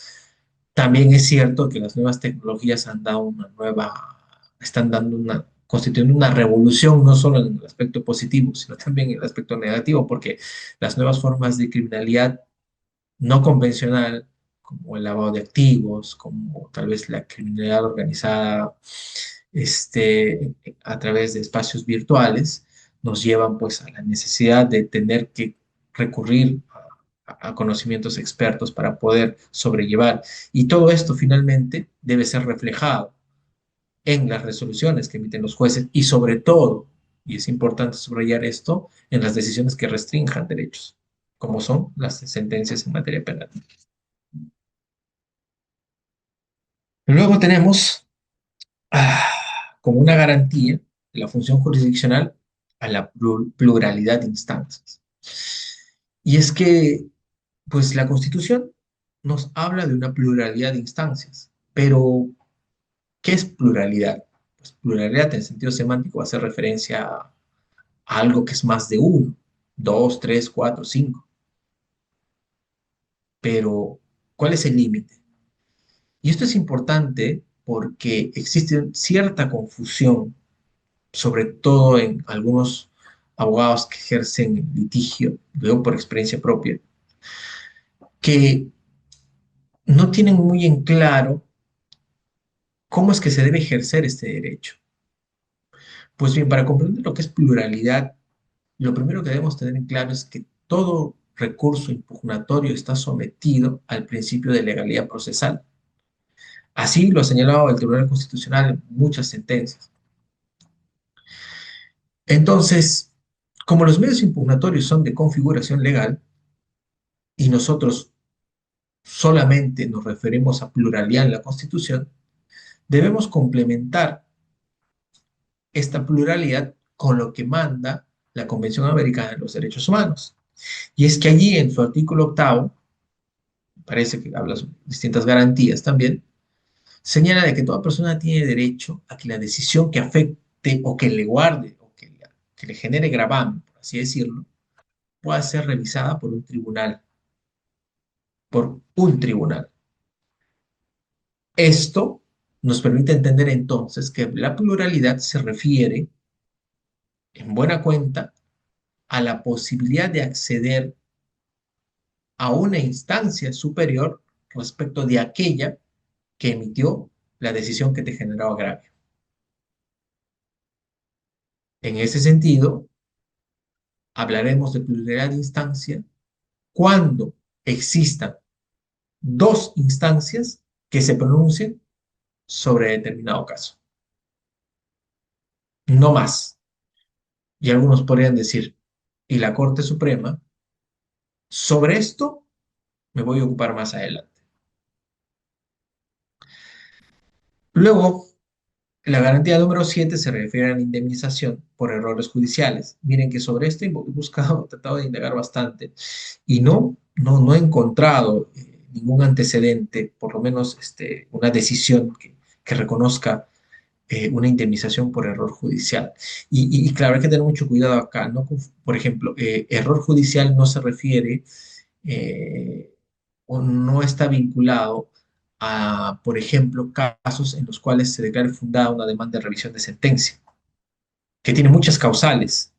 también es cierto que las nuevas tecnologías han dado una nueva, están dando una, constituyendo una revolución, no solo en el aspecto positivo, sino también en el aspecto negativo, porque las nuevas formas de criminalidad no convencional, como el lavado de activos, como tal vez la criminalidad organizada, a través de espacios virtuales, nos llevan pues a la necesidad de tener que recurrir a conocimientos expertos para poder sobrellevar. Y todo esto finalmente debe ser reflejado en las resoluciones que emiten los jueces y sobre todo, y es importante subrayar esto, en las decisiones que restrinjan derechos, como son las sentencias en materia penal. Luego tenemos ah, como una garantía de la función jurisdiccional a la pluralidad de instancias. Y es que, pues la Constitución nos habla de una pluralidad de instancias, pero ¿qué es pluralidad? Pues pluralidad en sentido semántico va a hacer referencia a algo que es más de uno, dos, tres, cuatro, cinco. Pero, ¿cuál es el límite? Y esto es importante porque existe cierta confusión, sobre todo en algunos abogados que ejercen litigio, luego por experiencia propia, que no tienen muy en claro cómo es que se debe ejercer este derecho. Pues bien, para comprender lo que es pluralidad, lo primero que debemos tener en claro es que todo recurso impugnatorio está sometido al principio de legalidad procesal. Así lo ha señalado el Tribunal Constitucional en muchas sentencias. Entonces, como los medios impugnatorios son de configuración legal y nosotros solamente nos referimos a pluralidad en la Constitución, debemos complementar esta pluralidad con lo que manda la Convención Americana de los Derechos Humanos. Y es que allí en su artículo octavo, parece que habla sobre distintas garantías también, señala de que toda persona tiene derecho a que la decisión que afecte o que le guarde o que le genere gravamen, por así decirlo, pueda ser revisada por un tribunal, por un tribunal. Esto nos permite entender entonces que la pluralidad se refiere, en buena cuenta, a la posibilidad de acceder a una instancia superior respecto de aquella que emitió la decisión que te generó agravio. En ese sentido, hablaremos de pluralidad de instancia cuando existan dos instancias que se pronuncien sobre determinado caso, no más. Y algunos podrían decir, y la Corte Suprema, sobre esto me voy a ocupar más adelante. Luego, la garantía número 7 se refiere a la indemnización por errores judiciales. Miren que sobre esto he buscado, he tratado de indagar bastante y no he encontrado ningún antecedente, por lo menos una decisión que reconozca una indemnización por error judicial. Y claro, hay que tener mucho cuidado acá, ¿no? Por ejemplo, error judicial no se refiere o no está vinculado a, por ejemplo, casos en los cuales se declare fundada una demanda de revisión de sentencia, que tiene muchas causales,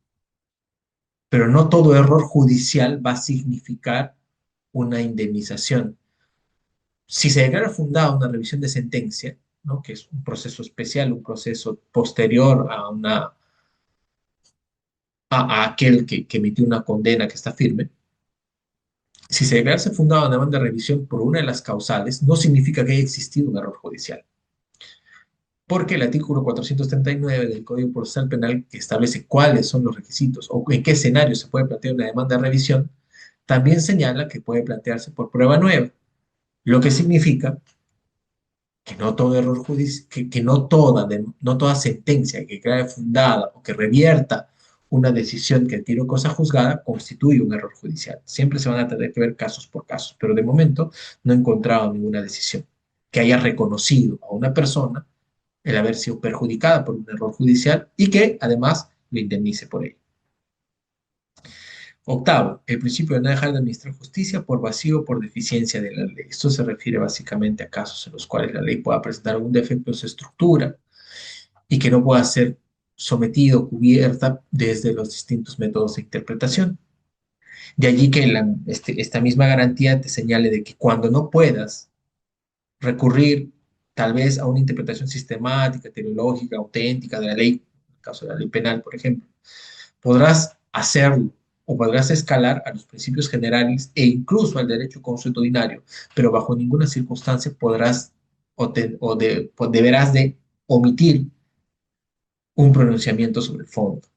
pero no todo error judicial va a significar una indemnización. Si se declara fundada una revisión de sentencia, ¿no? Que es un proceso especial, un proceso posterior a aquel que emitió una condena que está firme, si se declara fundada una demanda de revisión por una de las causales, no significa que haya existido un error judicial. Porque el artículo 439 del Código Procesal Penal, que establece cuáles son los requisitos o en qué escenario se puede plantear una demanda de revisión, también señala que puede plantearse por prueba nueva, lo que significa que no todo error judicial, que no toda sentencia que quede fundada o que revierta una decisión que adquirió cosa juzgada constituye un error judicial. Siempre se van a tener que ver casos por casos, pero de momento no he encontrado ninguna decisión que haya reconocido a una persona el haber sido perjudicada por un error judicial y que además lo indemnice por ello. Octavo, el principio de no dejar de administrar justicia por vacío o por deficiencia de la ley. Esto se refiere básicamente a casos en los cuales la ley pueda presentar algún defecto en su estructura y que no pueda ser sometido o cubierta desde los distintos métodos de interpretación. De allí que esta misma garantía te señale de que cuando no puedas recurrir tal vez a una interpretación sistemática, teleológica, auténtica de la ley, en el caso de la ley penal, por ejemplo, podrás hacerlo o podrás escalar a los principios generales e incluso al derecho consuetudinario, pero bajo ninguna circunstancia podrás deberás de omitir un pronunciamiento sobre el fondo,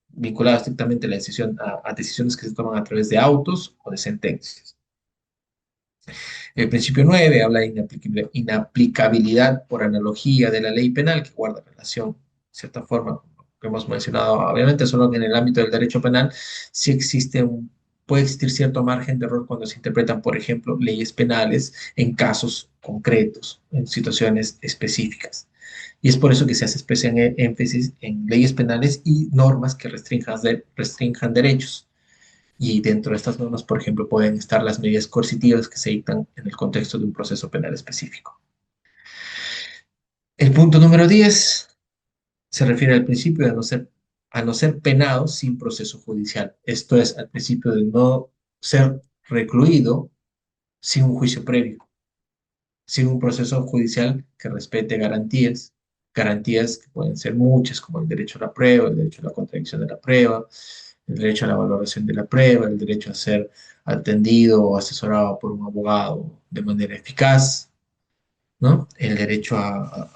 vinculado estrictamente a, a decisiones que se toman a través de autos o de sentencias. El principio 9 habla de inaplicabilidad por analogía de la ley penal que guarda relación, de cierta forma, que hemos mencionado, obviamente, solo que en el ámbito del derecho penal sí puede existir cierto margen de error cuando se interpretan, por ejemplo, leyes penales en casos concretos, en situaciones específicas. Y es por eso que se hace especial énfasis en leyes penales y normas que restrinjan derechos. Y dentro de estas normas, por ejemplo, pueden estar las medidas coercitivas que se dictan en el contexto de un proceso penal específico. El punto número 10 se refiere al principio de a no ser penado sin proceso judicial. Esto es, al principio de no ser recluido sin un juicio previo, sin un proceso judicial que respete garantías, garantías que pueden ser muchas, como el derecho a la prueba, el derecho a la contradicción de la prueba, el derecho a la valoración de la prueba, el derecho a ser atendido o asesorado por un abogado de manera eficaz, ¿no? El derecho a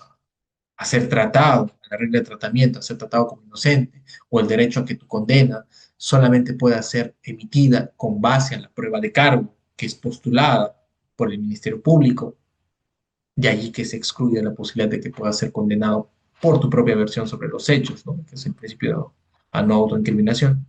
ser tratado, a la regla de tratamiento, a ser tratado como inocente, o el derecho a que tu condena solamente pueda ser emitida con base en la prueba de cargo que es postulada por el Ministerio Público, de allí que se excluye la posibilidad de que puedas ser condenado por tu propia versión sobre los hechos, ¿no? Que es el principio a no autoincriminación.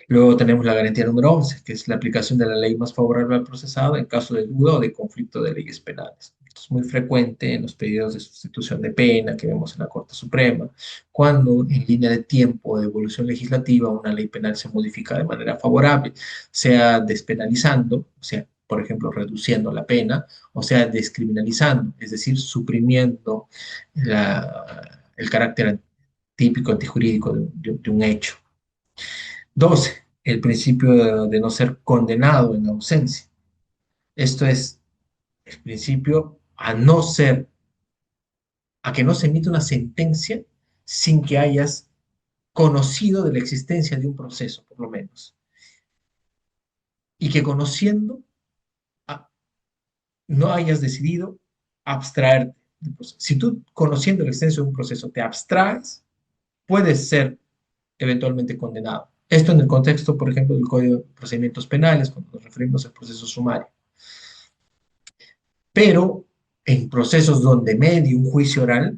Luego tenemos la garantía número 11, que es la aplicación de la ley más favorable al procesado en caso de duda o de conflicto de leyes penales. Esto es muy frecuente en los pedidos de sustitución de pena que vemos en la Corte Suprema, cuando en línea de tiempo o de evolución legislativa una ley penal se modifica de manera favorable, sea despenalizando, o sea, por ejemplo, reduciendo la pena, o sea, descriminalizando, es decir, suprimiendo el carácter típico antijurídico de un hecho. 12, el principio de no ser condenado en ausencia. Esto es el principio a que no se emite una sentencia sin que hayas conocido de la existencia de un proceso, por lo menos. Y que conociendo a, no hayas decidido abstraerte del proceso. Si tú, conociendo la existencia de un proceso, te abstraes, puedes ser eventualmente condenado. Esto en el contexto, por ejemplo, del Código de Procedimientos Penales, cuando nos referimos al proceso sumario. Pero en procesos donde medie un juicio oral,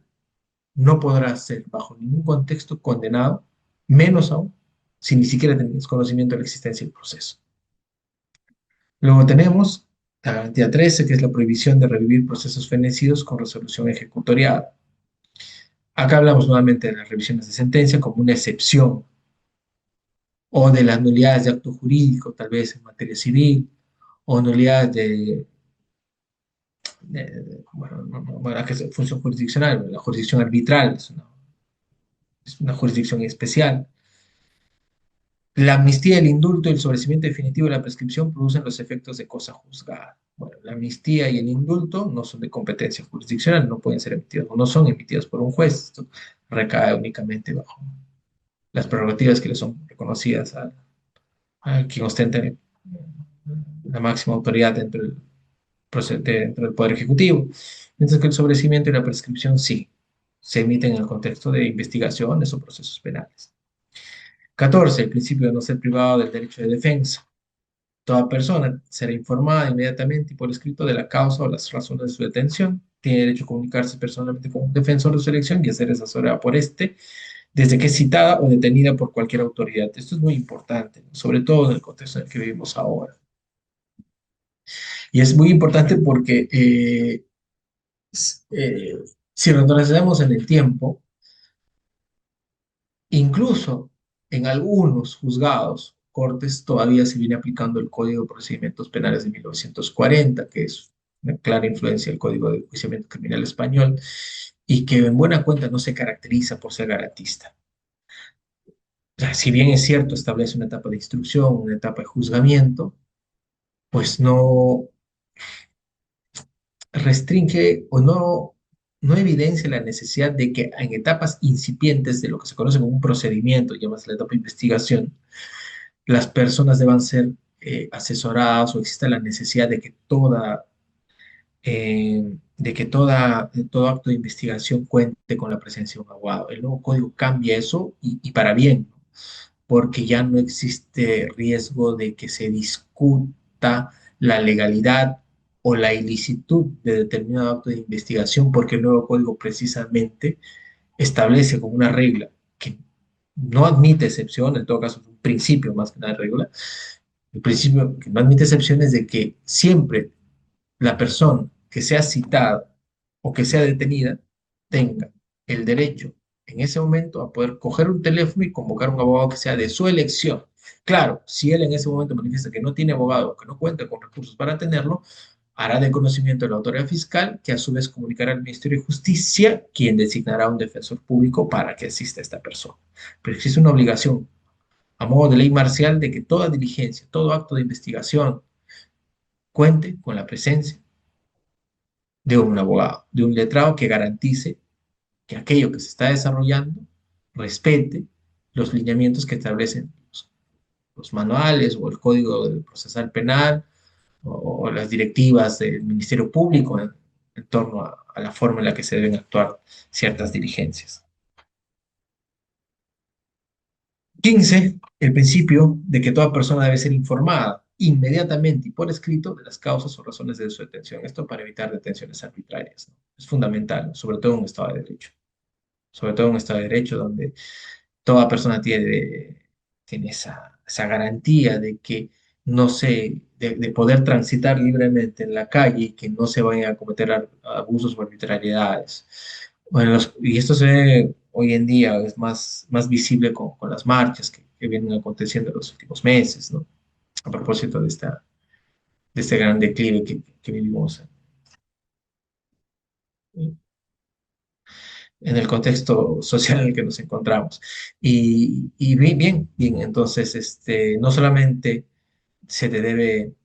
no podrá ser bajo ningún contexto condenado, menos aún si ni siquiera tenés conocimiento de la existencia del proceso. Luego tenemos La garantía 13, que es la prohibición de revivir procesos fenecidos con resolución ejecutoriada. Acá hablamos nuevamente de las revisiones de sentencia como una excepción o de las nulidades de acto jurídico, tal vez en materia civil, o nulidades bueno, bueno, que es función jurisdiccional, la jurisdicción arbitral es una jurisdicción especial. La amnistía, el indulto y el sobreseimiento definitivo de la prescripción producen los efectos de cosa juzgada. Bueno, la amnistía y el indulto no son de competencia jurisdiccional, no pueden ser emitidos o no son emitidos por un juez. Esto recae únicamente bajo las prerrogativas que le son reconocidas a quien ostenta la máxima autoridad dentro del Poder Ejecutivo. Mientras que el sobreseimiento y la prescripción sí se emiten en el contexto de investigaciones o procesos penales. 14. El principio de no ser privado del derecho de defensa. Toda persona será informada inmediatamente y por escrito de la causa o las razones de su detención. Tiene derecho a comunicarse personalmente con un defensor de su elección y a ser asesorada por este desde que es citada o detenida por cualquier autoridad. Esto es muy importante, ¿no? Sobre todo en el contexto en el que vivimos ahora. Y es muy importante porque eh, si retrocedemos en el tiempo, incluso en algunos juzgados, cortes, todavía se viene aplicando el Código de Procedimientos Penales de 1940, que es una clara influencia del Código de Enjuiciamiento Criminal Español, y que en buena cuenta no se caracteriza por ser garantista. O sea, si bien es cierto, establece una etapa de instrucción, una etapa de juzgamiento, pues no restringe o no evidencia la necesidad de que en etapas incipientes de lo que se conoce como un procedimiento, llamas la etapa de investigación, las personas deban ser asesoradas o exista la necesidad de que todo acto de investigación cuente con la presencia de un abogado. El nuevo código cambia eso y para bien, ¿no? Porque ya no existe riesgo de que se discuta la legalidad o la ilicitud de determinado acto de investigación, porque el nuevo código precisamente establece como una regla que no admite excepción, en todo caso es un principio más que una regla, el principio que no admite excepciones de que siempre la persona que sea citada o que sea detenida tenga el derecho en ese momento a poder coger un teléfono y convocar a un abogado que sea de su elección. Claro, si él en ese momento manifiesta que no tiene abogado o que no cuenta con recursos para tenerlo, hará de conocimiento de la autoridad fiscal, que a su vez comunicará al Ministerio de Justicia, quien designará un defensor público para que asista a esta persona. Pero existe una obligación, a modo de ley marcial, de que toda diligencia, todo acto de investigación cuente con la presencia de un abogado, de un letrado que garantice que aquello que se está desarrollando respete los lineamientos que establecen los manuales o el Código Procesal Penal o las directivas del Ministerio Público en torno a la forma en la que se deben actuar ciertas diligencias. 15. El principio de que toda persona debe ser informada inmediatamente y por escrito de las causas o razones de su detención. Esto para evitar detenciones arbitrarias, ¿no? Es fundamental, ¿no? Sobre todo en un Estado de Derecho. Sobre todo en un Estado de Derecho donde toda persona tiene esa garantía de que no se, de poder transitar libremente en la calle y que no se vayan a cometer abusos o arbitrariedades. Bueno, y esto se ve hoy en día, es más visible con las marchas que vienen aconteciendo en los últimos meses, ¿no? A propósito de este gran declive que vivimos en el contexto social en el que nos encontramos. Y bien, bien, bien, entonces, no solamente se te debe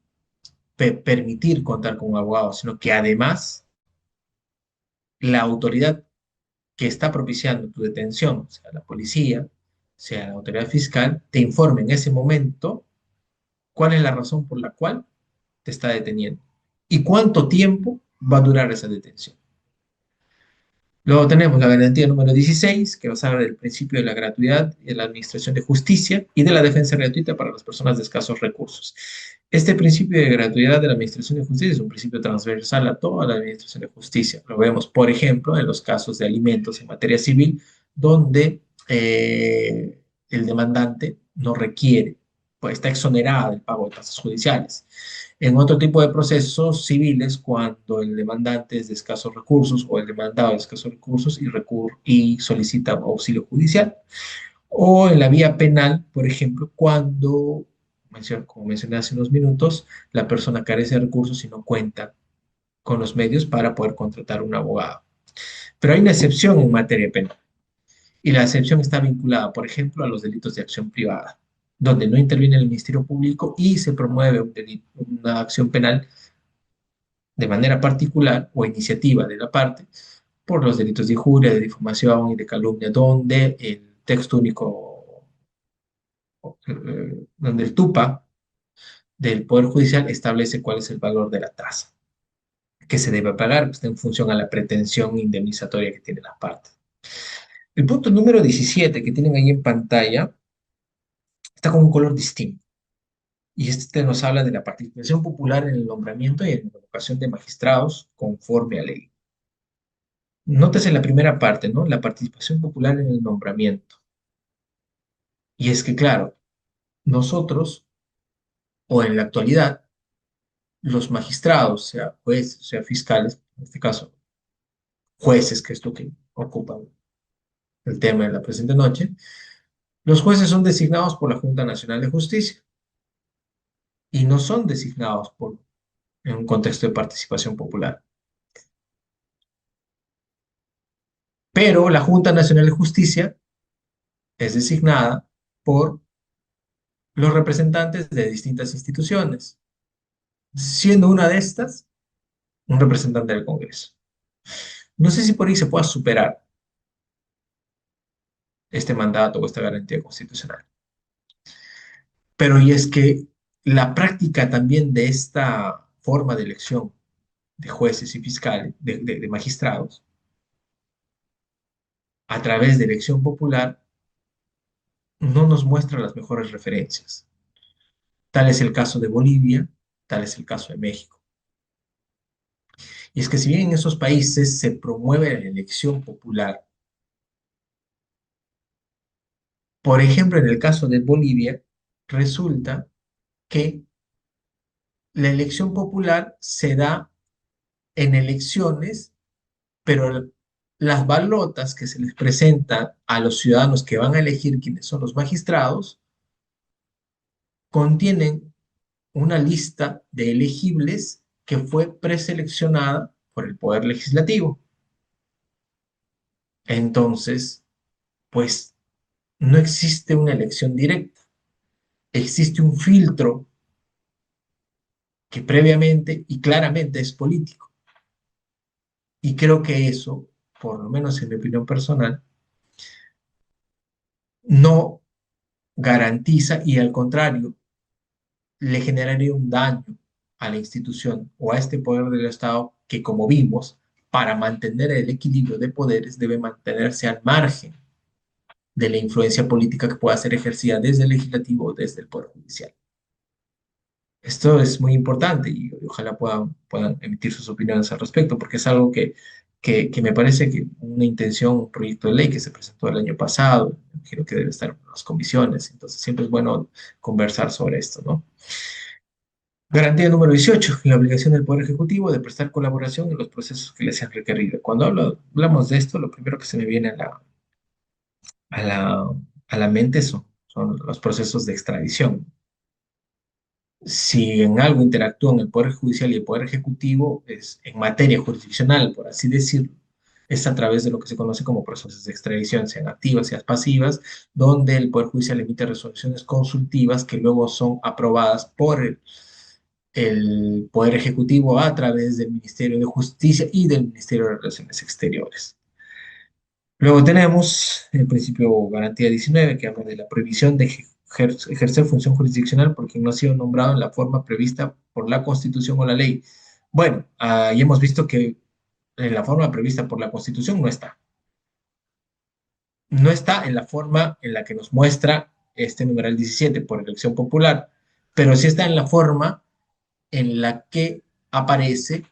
permitir contar con un abogado, sino que además la autoridad que está propiciando tu detención, sea la policía, sea la autoridad fiscal, te informe en ese momento cuál es la razón por la cual te está deteniendo y cuánto tiempo va a durar esa detención. Luego tenemos la garantía número 16, que nos habla del principio de la gratuidad y de la administración de justicia y de la defensa gratuita para las personas de escasos recursos. Este principio de gratuidad de la administración de justicia es un principio transversal a toda la administración de justicia. Lo vemos, por ejemplo, en los casos de alimentos en materia civil, donde el demandante no requiere pues está exonerada del pago de tasas judiciales. En otro tipo de procesos civiles, cuando el demandante es de escasos recursos o el demandado es de escasos recursos y solicita auxilio judicial. O en la vía penal, por ejemplo, cuando, como mencioné hace unos minutos, la persona carece de recursos y no cuenta con los medios para poder contratar un abogado. Pero hay una excepción en materia penal. Y la excepción está vinculada, por ejemplo, a los delitos de acción privada, donde no interviene el Ministerio Público y se promueve una acción penal de manera particular o iniciativa de la parte por los delitos de injuria, de difamación y de calumnia, donde el texto único, donde el TUPA del Poder Judicial establece cuál es el valor de la tasa que se debe pagar, pues, en función a la pretensión indemnizatoria que tiene la parte. El punto número 17 que tienen ahí en pantalla está con un color distinto. Y este nos habla de la participación popular en el nombramiento y en la colocación de magistrados conforme a ley. Nótese la primera parte, ¿no? La participación popular en el nombramiento. Y es que, claro, nosotros, o en la actualidad, los magistrados, sea jueces, sea fiscales, en este caso, jueces, que es lo que ocupa el tema de la presente noche, los jueces son designados por la Junta Nacional de Justicia y no son designados en un contexto de participación popular. Pero la Junta Nacional de Justicia es designada por los representantes de distintas instituciones, siendo una de estas un representante del Congreso. No sé si por ahí se pueda superar este mandato o esta garantía constitucional, pero y es que la práctica también de esta forma de elección de jueces y fiscales, de magistrados, a través de elección popular, no nos muestra las mejores referencias. Tal es el caso de Bolivia, tal es el caso de México. Y es que si bien en esos países se promueve la elección popular, por ejemplo, en el caso de Bolivia, resulta que la elección popular se da en elecciones, pero las balotas que se les presentan a los ciudadanos que van a elegir quiénes son los magistrados contienen una lista de elegibles que fue preseleccionada por el Poder Legislativo. Entonces, pues no existe una elección directa, existe un filtro que previamente y claramente es político. Y creo que eso, por lo menos en mi opinión personal, no garantiza y al contrario, le generaría un daño a la institución o a este poder del Estado que, como vimos, para mantener el equilibrio de poderes debe mantenerse al margen de la influencia política que pueda ser ejercida desde el legislativo o desde el poder judicial. Esto es muy importante y ojalá puedan emitir sus opiniones al respecto, porque es algo que me parece que una intención, un proyecto de ley que se presentó el año pasado, imagino que debe estar en las comisiones, entonces siempre es bueno conversar sobre esto, ¿no? Garantía número 18, la obligación del Poder Ejecutivo de prestar colaboración en los procesos que le sean requeridos. Cuando hablamos de esto, lo primero que se me viene a la, a la mente son los procesos de extradición. Si en algo interactúan el Poder Judicial y el Poder Ejecutivo, es en materia jurisdiccional, por así decirlo, es a través de lo que se conoce como procesos de extradición, sean activas, sean pasivas, donde el Poder Judicial emite resoluciones consultivas que luego son aprobadas por el Poder Ejecutivo a través del Ministerio de Justicia y del Ministerio de Relaciones Exteriores. Luego tenemos el principio garantía 19, que habla de la prohibición de ejercer función jurisdiccional por quien no ha sido nombrado en la forma prevista por la Constitución o la ley. Bueno, ahí hemos visto que en la forma prevista por la Constitución no está. No está en la forma en la que nos muestra este numeral 17 por elección popular, pero sí está en la forma en la que aparece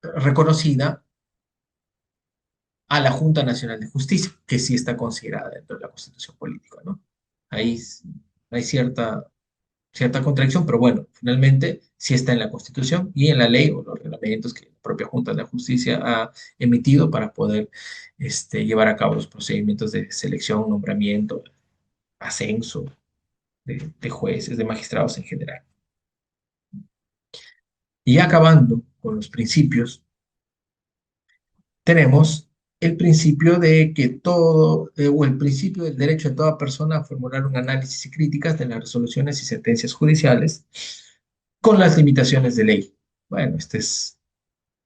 reconocida a la Junta Nacional de Justicia, que sí está considerada dentro de la Constitución política, ¿no? Ahí hay cierta contradicción, pero bueno, finalmente sí está en la Constitución y en la ley o los reglamentos que la propia Junta de Justicia ha emitido para poder llevar a cabo los procedimientos de selección, nombramiento, ascenso de jueces, de magistrados en general. Y acabando con los principios, tenemos el principio de que o el principio del derecho de toda persona a formular un análisis y críticas de las resoluciones y sentencias judiciales con las limitaciones de ley. Bueno, este es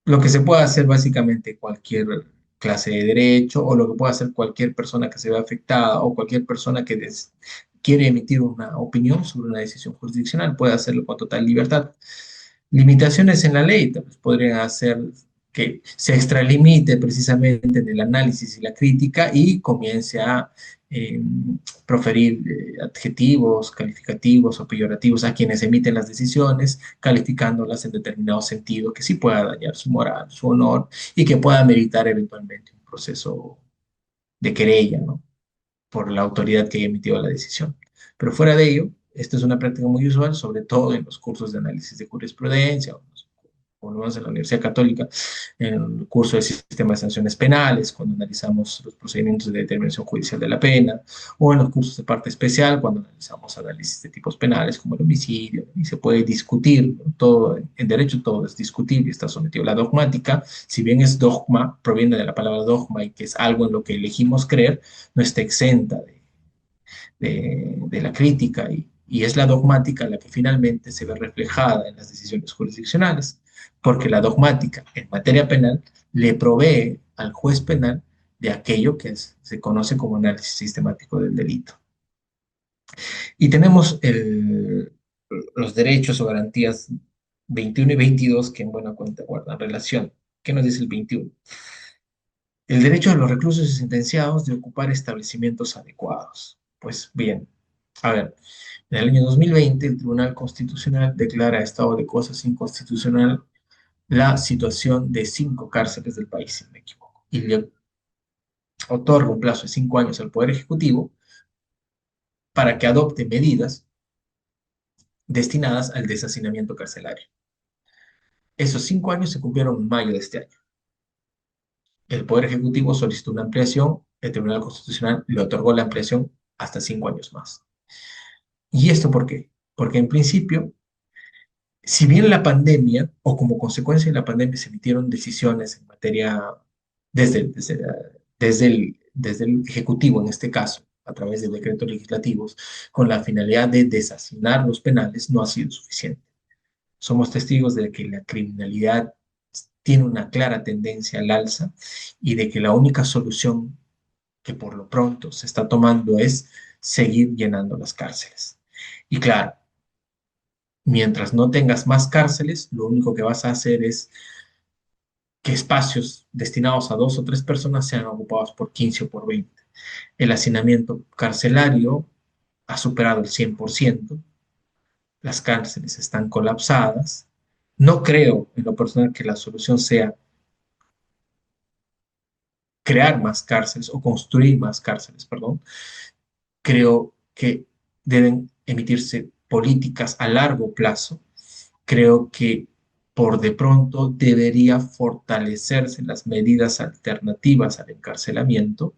lo que se puede hacer básicamente cualquier clase de derecho o lo que puede hacer cualquier persona que se vea afectada o cualquier persona que quiere emitir una opinión sobre una decisión jurisdiccional, puede hacerlo con total libertad. Limitaciones en la ley tal vez podrían hacer que se extralimite precisamente en el análisis y la crítica y comience a eh, proferir adjetivos, calificativos o peyorativos a quienes emiten las decisiones, calificándolas en determinado sentido que sí pueda dañar su moral, su honor y que pueda meritar eventualmente un proceso de querella, ¿no? Por la autoridad que haya emitido la decisión. Pero fuera de ello, esto es una práctica muy usual, sobre todo en los cursos de análisis de jurisprudencia, o no en la Universidad Católica, en el curso de sistema de sanciones penales, cuando analizamos los procedimientos de determinación judicial de la pena, o en los cursos de parte especial, cuando analizamos análisis de tipos penales como el homicidio, y se puede discutir, ¿no? Todo, en derecho todo es discutible, está sometido a la dogmática, si bien es dogma, proviene de la palabra dogma y que es algo en lo que elegimos creer, no está exenta de la crítica y es la dogmática la que finalmente se ve reflejada en las decisiones jurisdiccionales, porque la dogmática en materia penal le provee al juez penal de aquello que se conoce como análisis sistemático del delito. Y tenemos los derechos o garantías 21 y 22 que en buena cuenta guardan relación. ¿Qué nos dice el 21? El derecho de los reclusos y sentenciados de ocupar establecimientos adecuados. Pues bien, a ver, en el año 2020 el Tribunal Constitucional declara estado de cosas inconstitucional la situación de 5 cárceles del país, si no me equivoco, y le otorga un plazo de 5 años al Poder Ejecutivo para que adopte medidas destinadas al deshacinamiento carcelario. Esos 5 años se cumplieron en mayo de este año. El Poder Ejecutivo solicitó una ampliación, el Tribunal Constitucional le otorgó la ampliación hasta 5 años más. ¿Y esto por qué? Porque en principio, si bien la pandemia o como consecuencia de la pandemia se emitieron decisiones en materia desde el Ejecutivo, en este caso, a través de decretos legislativos, con la finalidad de deshacinar los penales, no ha sido suficiente. Somos testigos de que la criminalidad tiene una clara tendencia al alza y de que la única solución que por lo pronto se está tomando es seguir llenando las cárceles. Y claro, mientras no tengas más cárceles, lo único que vas a hacer es que espacios destinados a 2 o 3 personas sean ocupados por 15 o por 20. El hacinamiento carcelario ha superado el 100%, las cárceles están colapsadas. No creo en lo personal que la solución sea crear más cárceles o construir más cárceles, perdón. Creo que deben emitirse políticas a largo plazo. Creo que por de pronto debería fortalecerse las medidas alternativas al encarcelamiento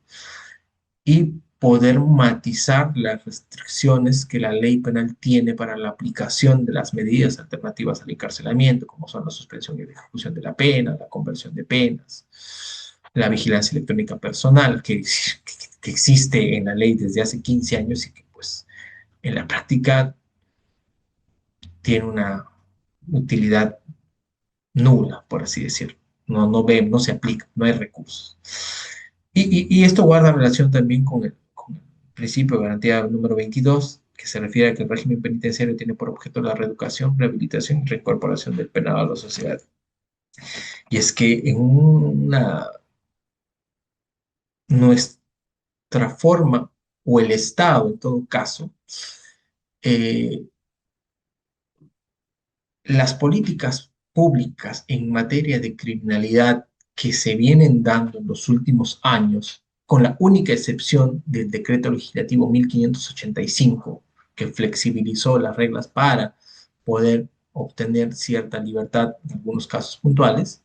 y poder matizar las restricciones que la ley penal tiene para la aplicación de las medidas alternativas al encarcelamiento, como son la suspensión y la ejecución de la pena, la conversión de penas, la vigilancia electrónica personal, que existe en la ley desde hace 15 años y que pues en la práctica tiene una utilidad nula, por así decirlo. No se aplica, no hay recursos. Y esto guarda relación también con el principio de garantía número 22, que se refiere a que el régimen penitenciario tiene por objeto la reeducación, rehabilitación y reincorporación del penado a la sociedad. Y es que nuestra forma, o el Estado en todo caso, eh, las políticas públicas en materia de criminalidad que se vienen dando en los últimos años con la única excepción del decreto legislativo 1585, que flexibilizó las reglas para poder obtener cierta libertad en algunos casos puntuales,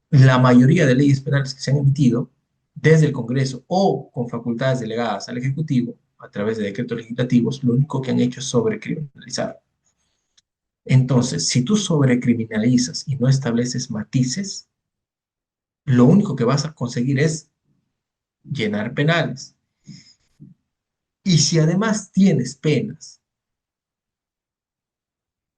la mayoría de leyes penales que se han emitido desde el Congreso o con facultades delegadas al Ejecutivo a través de decretos legislativos, lo único que han hecho es sobrecriminalizar. Entonces, si tú sobrecriminalizas y no estableces matices, lo único que vas a conseguir es llenar penales. Y si además tienes penas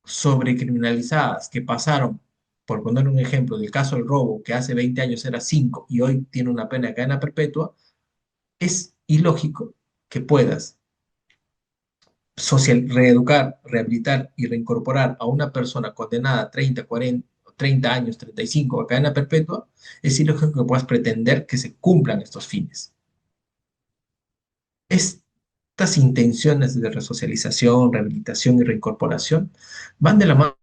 sobrecriminalizadas que pasaron, por poner un ejemplo, del caso del robo, que hace 20 años era 5 y hoy tiene una pena de cadena perpetua, es ilógico que puedas reeducar, rehabilitar y reincorporar a una persona condenada a 30, 40, 30 años, 35 a cadena perpetua, es ilógico que puedas pretender que se cumplan estos fines. Estas intenciones de resocialización, rehabilitación y reincorporación van de la mano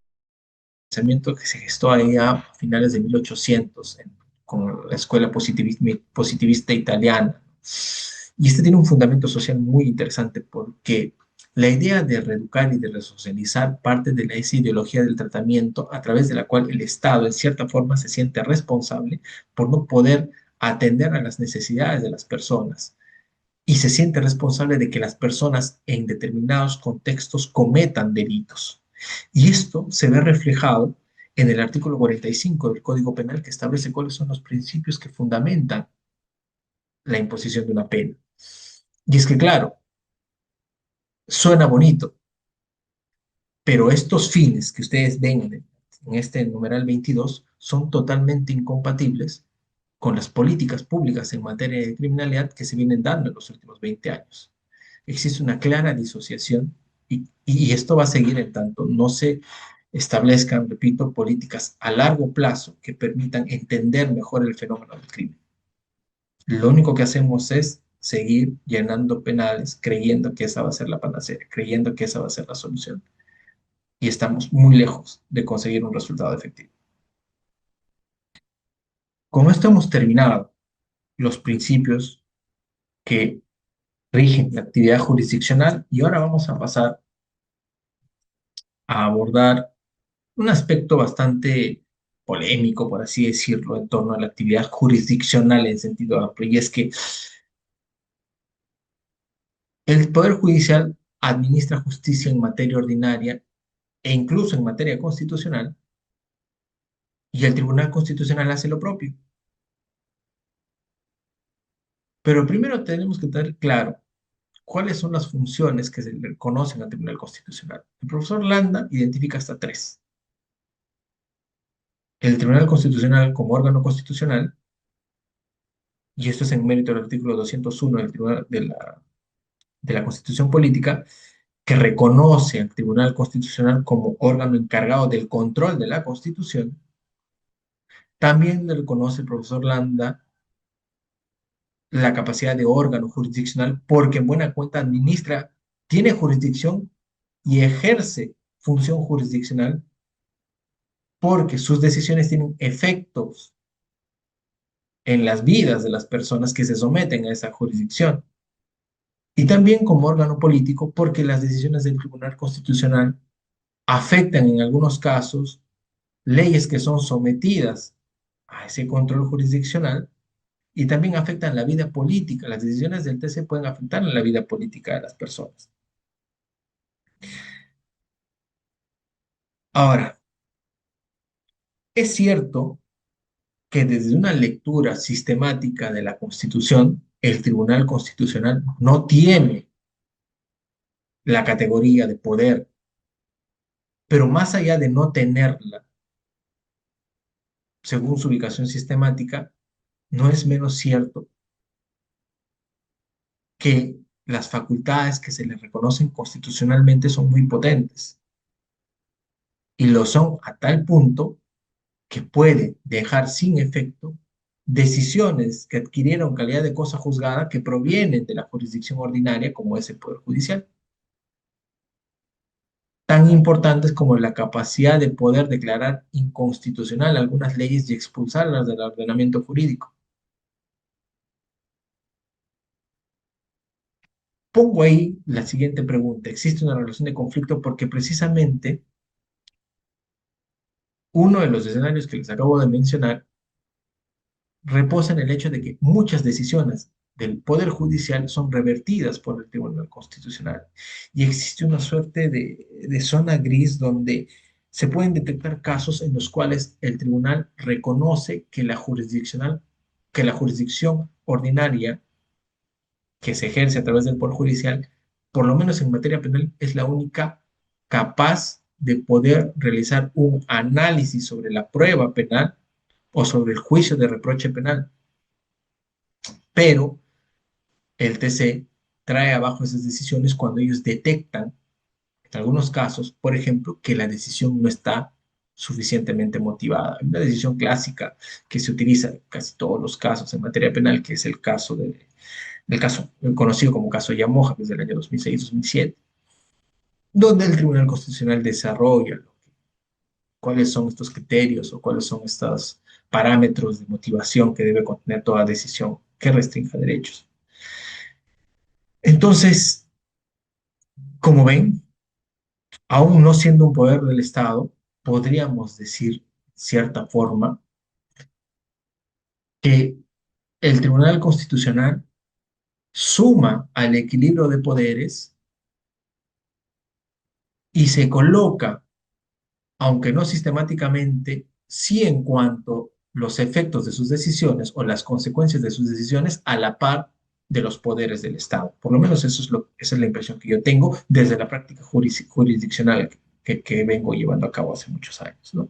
pensamiento que se gestó ahí a finales de 1800 con la escuela positivista italiana. Y este tiene un fundamento social muy interesante porque la idea de reeducar y de resocializar parte de esa ideología del tratamiento a través de la cual el Estado en cierta forma se siente responsable por no poder atender a las necesidades de las personas y se siente responsable de que las personas en determinados contextos cometan delitos. Y esto se ve reflejado en el artículo 45 del Código Penal que establece cuáles son los principios que fundamentan la imposición de una pena. Y es que, claro, suena bonito, pero estos fines que ustedes ven en este numeral 22 son totalmente incompatibles con las políticas públicas en materia de criminalidad que se vienen dando en los últimos 20 años. Existe una clara disociación y esto va a seguir en tanto no se establezcan, repito, políticas a largo plazo que permitan entender mejor el fenómeno del crimen. Lo único que hacemos es seguir llenando penales creyendo que esa va a ser la panacea, creyendo que esa va a ser la solución. Y estamos muy lejos de conseguir un resultado efectivo. Con esto hemos terminado los principios que rigen la actividad jurisdiccional y ahora vamos a pasar a abordar un aspecto bastante polémico, por así decirlo, en torno a la actividad jurisdiccional en sentido amplio, y es que el Poder Judicial administra justicia en materia ordinaria e incluso en materia constitucional, y el Tribunal Constitucional hace lo propio. Pero primero tenemos que tener claro cuáles son las funciones que se le conocen al Tribunal Constitucional. El profesor Landa identifica hasta tres. El Tribunal Constitucional como órgano constitucional, y esto es en mérito del artículo 201 del Tribunal de la Constitución Política, que reconoce al Tribunal Constitucional como órgano encargado del control de la Constitución. También le reconoce el profesor Landa la capacidad de órgano jurisdiccional porque en buena cuenta administra, tiene jurisdicción y ejerce función jurisdiccional porque sus decisiones tienen efectos en las vidas de las personas que se someten a esa jurisdicción. Y también como órgano político porque las decisiones del Tribunal Constitucional afectan en algunos casos leyes que son sometidas a ese control jurisdiccional y también afectan la vida política. Las decisiones del TC pueden afectar en la vida política de las personas. Ahora, es cierto que desde una lectura sistemática de la Constitución, el Tribunal Constitucional no tiene la categoría de poder, pero más allá de no tenerla, según su ubicación sistemática, no es menos cierto que las facultades que se le reconocen constitucionalmente son muy potentes y lo son a tal punto que puede dejar sin efecto decisiones que adquirieron calidad de cosa juzgada que provienen de la jurisdicción ordinaria como es el Poder Judicial, tan importantes como la capacidad de poder declarar inconstitucional algunas leyes y expulsarlas del ordenamiento jurídico. Pongo ahí la siguiente pregunta. ¿Existe una relación de conflicto? Porque precisamente uno de los escenarios que les acabo de mencionar reposa en el hecho de que muchas decisiones del Poder Judicial son revertidas por el Tribunal Constitucional. Y existe una suerte de zona gris donde se pueden detectar casos en los cuales el tribunal reconoce que que la jurisdicción ordinaria que se ejerce a través del Poder Judicial, por lo menos en materia penal, es la única capaz de poder realizar un análisis sobre la prueba penal o sobre el juicio de reproche penal. Pero el TC trae abajo esas decisiones cuando ellos detectan, en algunos casos, por ejemplo, que la decisión no está suficientemente motivada. Una decisión clásica que se utiliza en casi todos los casos en materia penal, que es el caso conocido como caso Yamoja, desde el año 2006-2007, donde el Tribunal Constitucional desarrolla cuáles son estos criterios o cuáles son estos parámetros de motivación que debe contener toda decisión que restrinja derechos. Entonces, como ven, aún no siendo un poder del Estado, podríamos decir, cierta forma, que el Tribunal Constitucional suma al equilibrio de poderes y se coloca, aunque no sistemáticamente, sí en cuanto los efectos de sus decisiones o las consecuencias de sus decisiones a la par de los poderes del Estado. Por lo menos esa es la impresión que yo tengo desde la práctica jurisdiccional que vengo llevando a cabo hace muchos años, ¿no?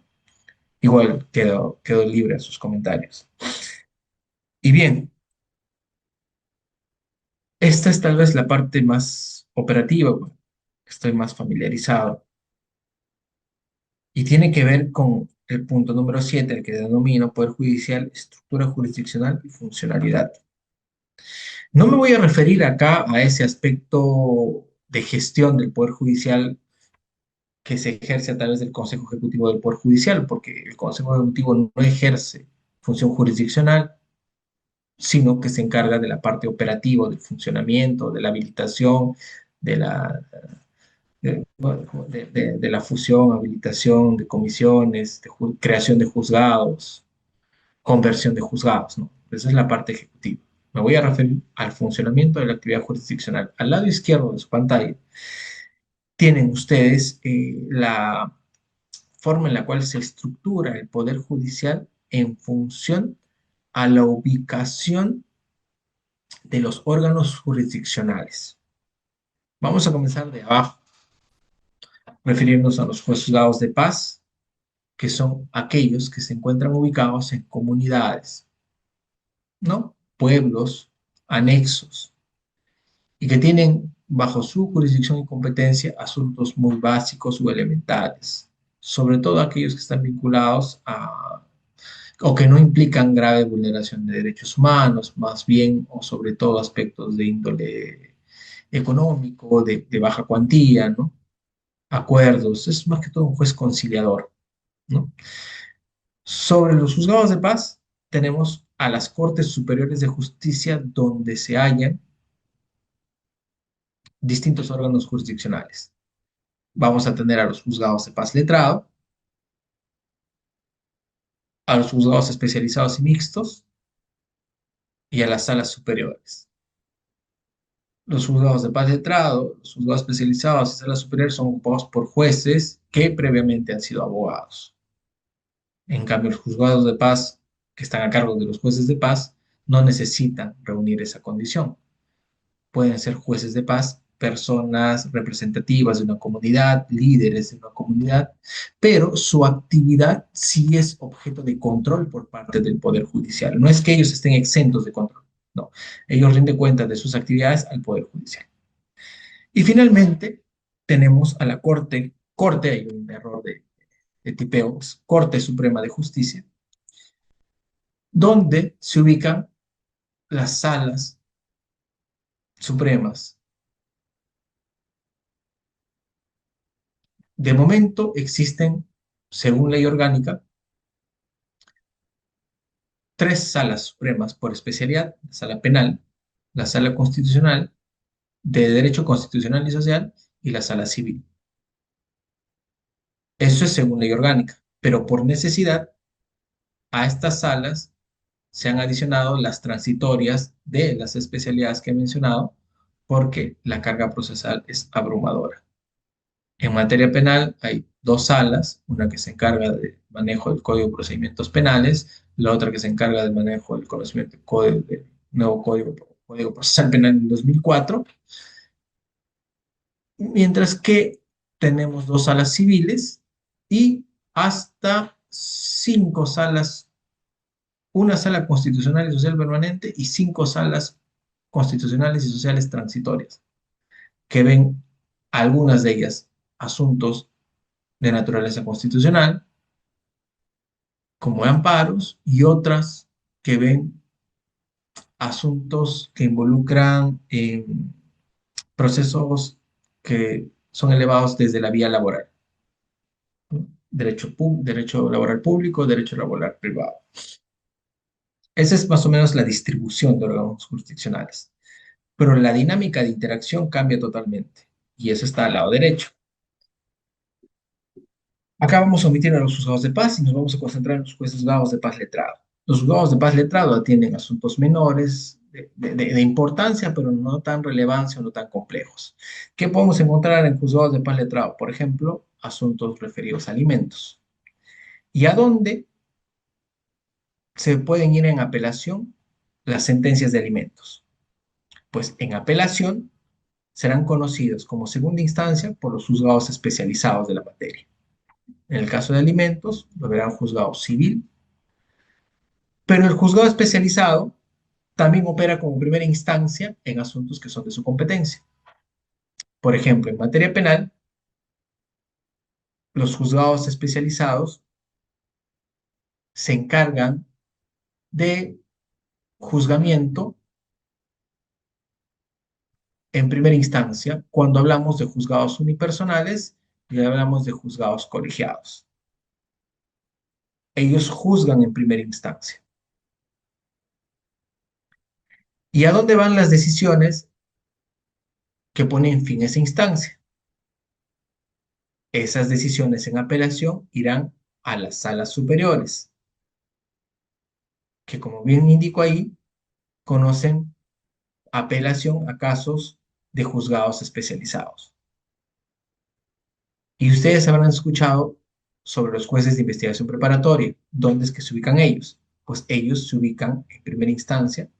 Igual quedo libre a sus comentarios. Y bien, esta es tal vez la parte más operativa, bueno, estoy más familiarizado, y tiene que ver con el punto número 7, el que denomino Poder Judicial, estructura jurisdiccional y funcionalidad. No me voy a referir acá a ese aspecto de gestión del Poder Judicial que se ejerce a través del Consejo Ejecutivo del Poder Judicial, porque el Consejo Ejecutivo no ejerce función jurisdiccional, sino que se encarga de la parte operativa, del funcionamiento, de la habilitación, de la, de la fusión, habilitación de comisiones, creación de juzgados, conversión de juzgados, ¿no? Esa es la parte ejecutiva. Me voy a referir al funcionamiento de la actividad jurisdiccional. Al lado izquierdo de su pantalla tienen ustedes la forma en la cual se estructura el Poder Judicial en función a la ubicación de los órganos jurisdiccionales. Vamos a comenzar de abajo, referirnos a los juzgados de paz, que son aquellos que se encuentran ubicados en comunidades, ¿no? Pueblos, anexos, y que tienen bajo su jurisdicción y competencia asuntos muy básicos o elementales, sobre todo aquellos que están vinculados a o que no implican grave vulneración de derechos humanos, más bien o sobre todo aspectos de índole económico, de baja cuantía, ¿no? Acuerdos, es más que todo un juez conciliador, ¿no? Sobre los juzgados de paz tenemos a las Cortes Superiores de Justicia donde se hallan distintos órganos jurisdiccionales. Vamos a tener a los juzgados de paz letrado, a los juzgados especializados y mixtos y a las salas superiores. Los juzgados de paz letrado, los juzgados especializados y salas superiores son ocupados por jueces que previamente han sido abogados. En cambio, los juzgados de paz que están a cargo de los jueces de paz no necesitan reunir esa condición. Pueden ser jueces de paz, personas representativas de una comunidad, líderes de una comunidad, pero su actividad sí es objeto de control por parte del Poder Judicial. No es que ellos estén exentos de control, no. Ellos rinden cuenta de sus actividades al Poder Judicial. Y finalmente tenemos a la Corte, hay un error de tipeo, Corte Suprema de Justicia, donde se ubican las salas supremas. De momento existen, según ley orgánica, tres salas supremas por especialidad: la sala penal, la sala constitucional de Derecho Constitucional y Social y la Sala Civil. Eso es según ley orgánica, pero por necesidad a estas salas se han adicionado las transitorias de las especialidades que he mencionado porque la carga procesal es abrumadora. En materia penal hay dos salas, una que se encarga del manejo del Código de Procedimientos Penales, la otra que se encarga del manejo del conocimiento del nuevo Código Procesal Penal en 2004, mientras que tenemos dos salas civiles y hasta cinco salas, una sala constitucional y social permanente y cinco salas constitucionales y sociales transitorias, que ven algunas de ellas asuntos de naturaleza constitucional, como amparos, y otras que ven asuntos que involucran procesos que son elevados desde la vía laboral, ¿no? Derecho laboral público, derecho laboral privado. Esa es más o menos la distribución de órganos jurisdiccionales. Pero la dinámica de interacción cambia totalmente. Y eso está al lado derecho. Acá vamos a omitir a los juzgados de paz y nos vamos a concentrar en los juzgados de paz letrado. Los juzgados de paz letrado atienden asuntos menores de importancia, pero no tan relevancia o no tan complejos. ¿Qué podemos encontrar en juzgados de paz letrado? Por ejemplo, asuntos referidos a alimentos. ¿Y a dónde se pueden ir en apelación las sentencias de alimentos? Pues en apelación serán conocidos como segunda instancia por los juzgados especializados de la materia. En el caso de alimentos, lo verán juzgado civil, pero el juzgado especializado también opera como primera instancia en asuntos que son de su competencia. Por ejemplo, en materia penal, los juzgados especializados se encargan de juzgamiento en primera instancia cuando hablamos de juzgados unipersonales y hablamos de juzgados colegiados. Ellos juzgan en primera instancia. ¿Y a dónde van las decisiones que ponen fin a esa instancia? Esas decisiones en apelación irán a las salas superiores, que como bien indico ahí, conocen apelación a casos de juzgados especializados. Y ustedes habrán escuchado sobre los jueces de investigación preparatoria. ¿Dónde es que se ubican ellos? Pues ellos se ubican en primera instancia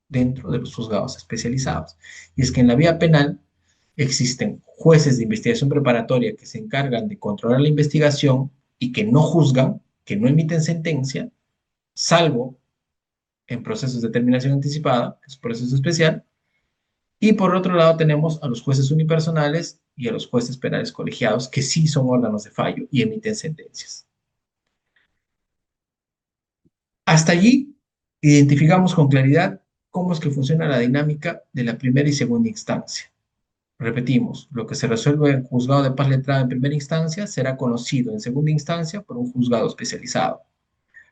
dentro de los juzgados especializados. Y es que en la vía penal existen jueces de investigación preparatoria que se encargan de controlar la investigación y que no juzgan, que no emiten sentencia, salvo en procesos de terminación anticipada, que es un proceso especial. Y por otro lado tenemos a los jueces unipersonales y a los jueces penales colegiados, que sí son órganos de fallo y emiten sentencias. Hasta allí identificamos con claridad cómo es que funciona la dinámica de la primera y segunda instancia. Repetimos, lo que se resuelve en juzgado de paz letrada en primera instancia será conocido en segunda instancia por un juzgado especializado,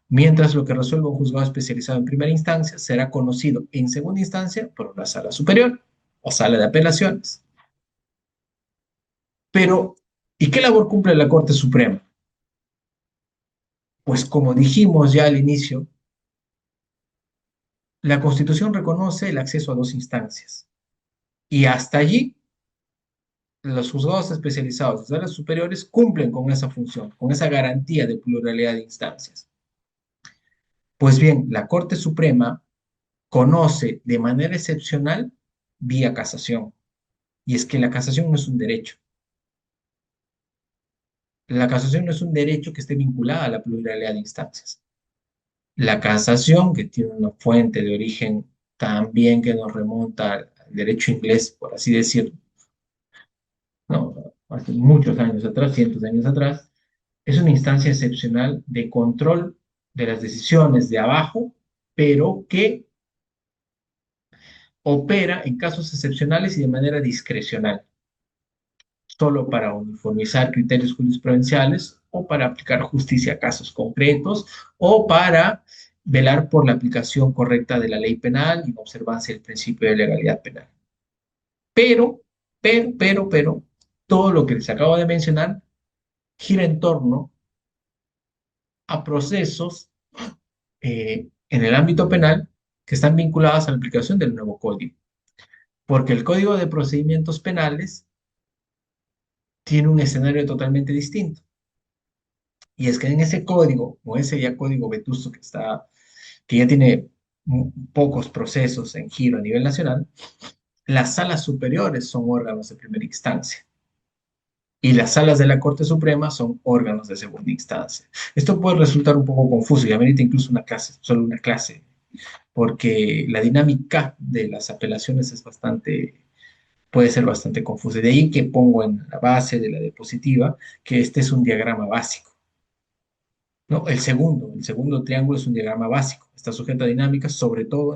mientras lo que resuelve un juzgado especializado en primera instancia será conocido en segunda instancia por una sala superior o sala de apelaciones. Pero, ¿y qué labor cumple la Corte Suprema? Pues como dijimos ya al inicio, la Constitución reconoce el acceso a dos instancias y hasta allí los juzgados especializados de salas superiores cumplen con esa función, con esa garantía de pluralidad de instancias. Pues bien, la Corte Suprema conoce de manera excepcional vía casación. Y es que la casación no es un derecho. La casación no es un derecho que esté vinculado a la pluralidad de instancias. La casación, que tiene una fuente de origen también que nos remonta al derecho inglés, por así decirlo, ¿no? Hace muchos años atrás, cientos de años atrás, es una instancia excepcional de control de las decisiones de abajo, pero que opera en casos excepcionales y de manera discrecional, solo para uniformizar criterios jurisprudenciales o para aplicar justicia a casos concretos o para velar por la aplicación correcta de la ley penal y la observancia del principio de legalidad penal. Pero, pero, todo lo que les acabo de mencionar gira en torno a procesos en el ámbito penal que están vinculados a la aplicación del nuevo código. Porque el Código de Procedimientos Penales tiene un escenario totalmente distinto. Y es que en ese código, o ese ya código vetusto que ya tiene pocos procesos en giro a nivel nacional, las salas superiores son órganos de primera instancia y las salas de la Corte Suprema son órganos de segunda instancia. Esto puede resultar un poco confuso y amerita incluso una clase, solo una clase, porque la dinámica de las apelaciones puede ser bastante confusa. De ahí que pongo en la base de la diapositiva que este es un diagrama básico. ¿No? El segundo triángulo es un diagrama básico. Está sujeto a dinámicas, sobre todo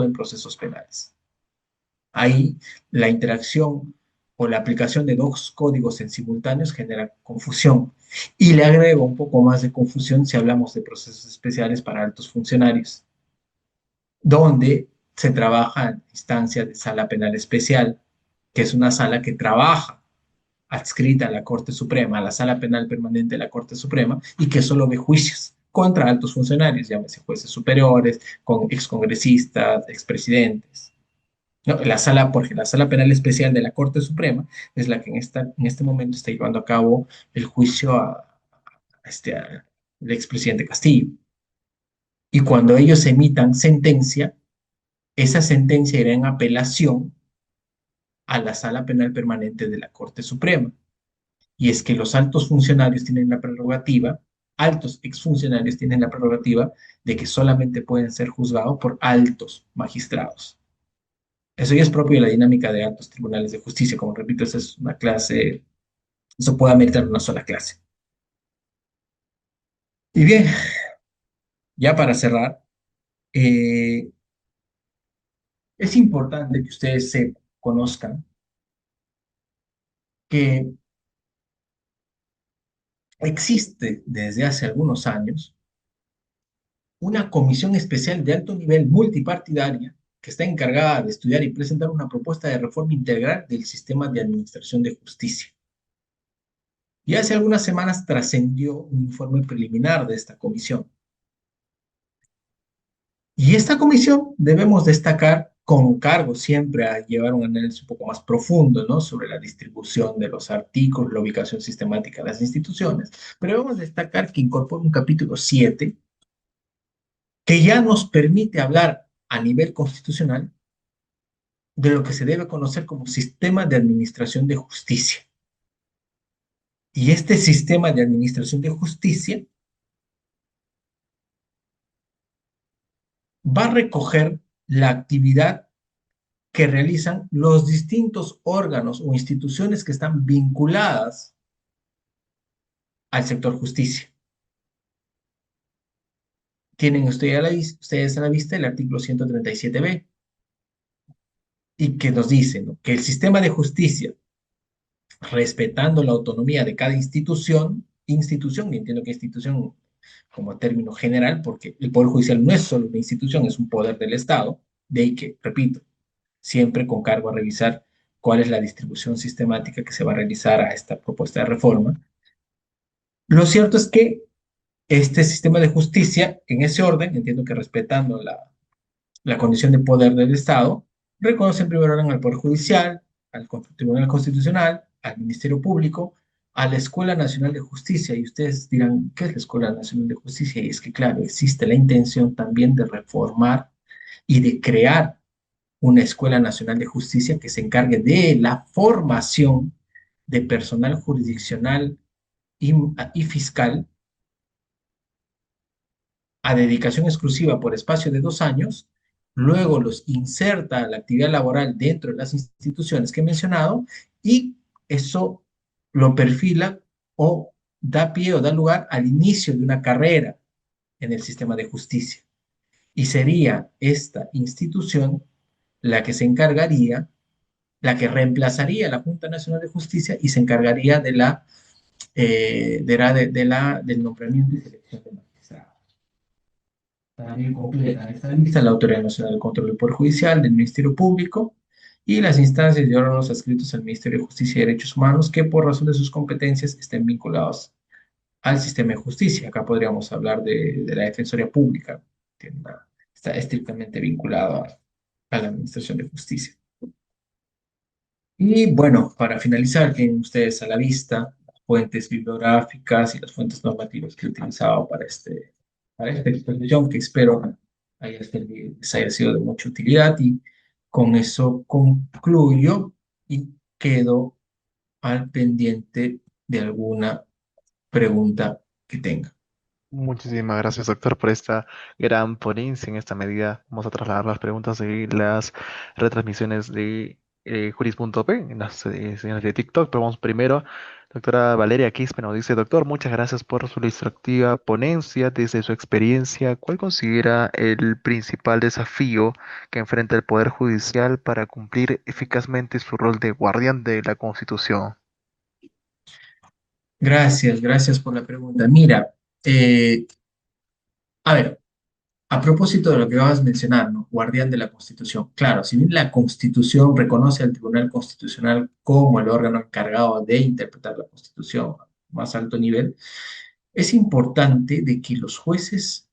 en procesos penales. Ahí la interacción o la aplicación de dos códigos en simultáneos genera confusión. Y le agrego un poco más de confusión si hablamos de procesos especiales para altos funcionarios, donde se trabaja en instancia de sala penal especial, que es una sala que trabaja adscrita a la Corte Suprema, a la Sala Penal Permanente de la Corte Suprema, y que solo ve juicios contra altos funcionarios, llámese jueces superiores, con excongresistas, expresidentes. No, porque la Sala Penal Especial de la Corte Suprema es la que en este momento está llevando a cabo el juicio al expresidente Castillo. Y cuando ellos emitan sentencia, esa sentencia irá en apelación a la Sala Penal Permanente de la Corte Suprema. Y es que los altos funcionarios tienen la prerrogativa, altos exfuncionarios tienen la prerrogativa de que solamente pueden ser juzgados por altos magistrados. Eso ya es propio de la dinámica de altos tribunales de justicia. Como repito, esa es una clase, eso puede ameritar una sola clase. Y bien, ya para cerrar, eh, es importante que ustedes conozcan que existe desde hace algunos años una comisión especial de alto nivel multipartidaria que está encargada de estudiar y presentar una propuesta de reforma integral del sistema de administración de justicia. Y hace algunas semanas trascendió un informe preliminar de esta comisión. Y esta comisión debemos destacar con cargo siempre a llevar un análisis un poco más profundo, ¿no? Sobre la distribución de los artículos, la ubicación sistemática de las instituciones, pero debemos destacar que incorpora un capítulo 7 que ya nos permite hablar a nivel constitucional de lo que se debe conocer como sistema de administración de justicia. Y este sistema de administración de justicia va a recoger la actividad que realizan los distintos órganos o instituciones que están vinculadas al sector justicia. Tienen ustedes a la vista el artículo 137b y que nos dice, ¿no?, que el sistema de justicia, respetando la autonomía de cada institución, y entiendo que institución como término general, porque el Poder Judicial no es solo una institución, es un poder del Estado, de ahí que, repito, siempre con cargo a revisar cuál es la distribución sistemática que se va a realizar a esta propuesta de reforma. Lo cierto es que este sistema de justicia, en ese orden, entiendo que respetando la condición de poder del Estado, reconoce en primer orden al Poder Judicial, al Tribunal Constitucional, al Ministerio Público, a la Escuela Nacional de Justicia. Y ustedes dirán, ¿qué es la Escuela Nacional de Justicia? Y es que, claro, existe la intención también de reformar y de crear una Escuela Nacional de Justicia que se encargue de la formación de personal jurisdiccional y fiscal a dedicación exclusiva por espacio de 2 años, luego los inserta a la actividad laboral dentro de las instituciones que he mencionado y eso lo perfila o da pie o da lugar al inicio de una carrera en el sistema de justicia. Y sería esta institución la que se encargaría, la que reemplazaría a la Junta Nacional de Justicia y se encargaría del nombramiento y selección de magistrados. También completa esta lista la Autoridad Nacional de Control del Poder Judicial, del Ministerio Público y las instancias y órganos adscritos al Ministerio de Justicia y Derechos Humanos que por razón de sus competencias estén vinculados al sistema de justicia. Acá podríamos hablar de la Defensoría Pública, que está estrictamente vinculado a la Administración de Justicia. Y bueno, para finalizar, tienen ustedes a la vista las fuentes bibliográficas y las fuentes normativas que he utilizado para esta exposición, que espero les haya sido de mucha utilidad. Y con eso concluyo y quedo al pendiente de alguna pregunta que tenga. Muchísimas gracias, doctor, por esta gran ponencia. En esta medida vamos a trasladar las preguntas y las retransmisiones de Juris.p en las señales de TikTok. Pero vamos primero, doctora Valeria Quispe nos dice, doctor, muchas gracias por su instructiva ponencia. Desde su experiencia, ¿cuál considera el principal desafío que enfrenta el Poder Judicial para cumplir eficazmente su rol de guardián de la Constitución? Gracias, gracias por la pregunta. Mira, eh, a ver, a propósito de lo que acabas de mencionar, ¿no? Guardián de la Constitución. Claro, si bien la Constitución reconoce al Tribunal Constitucional como el órgano encargado de interpretar la Constitución a más alto nivel, es importante de que los jueces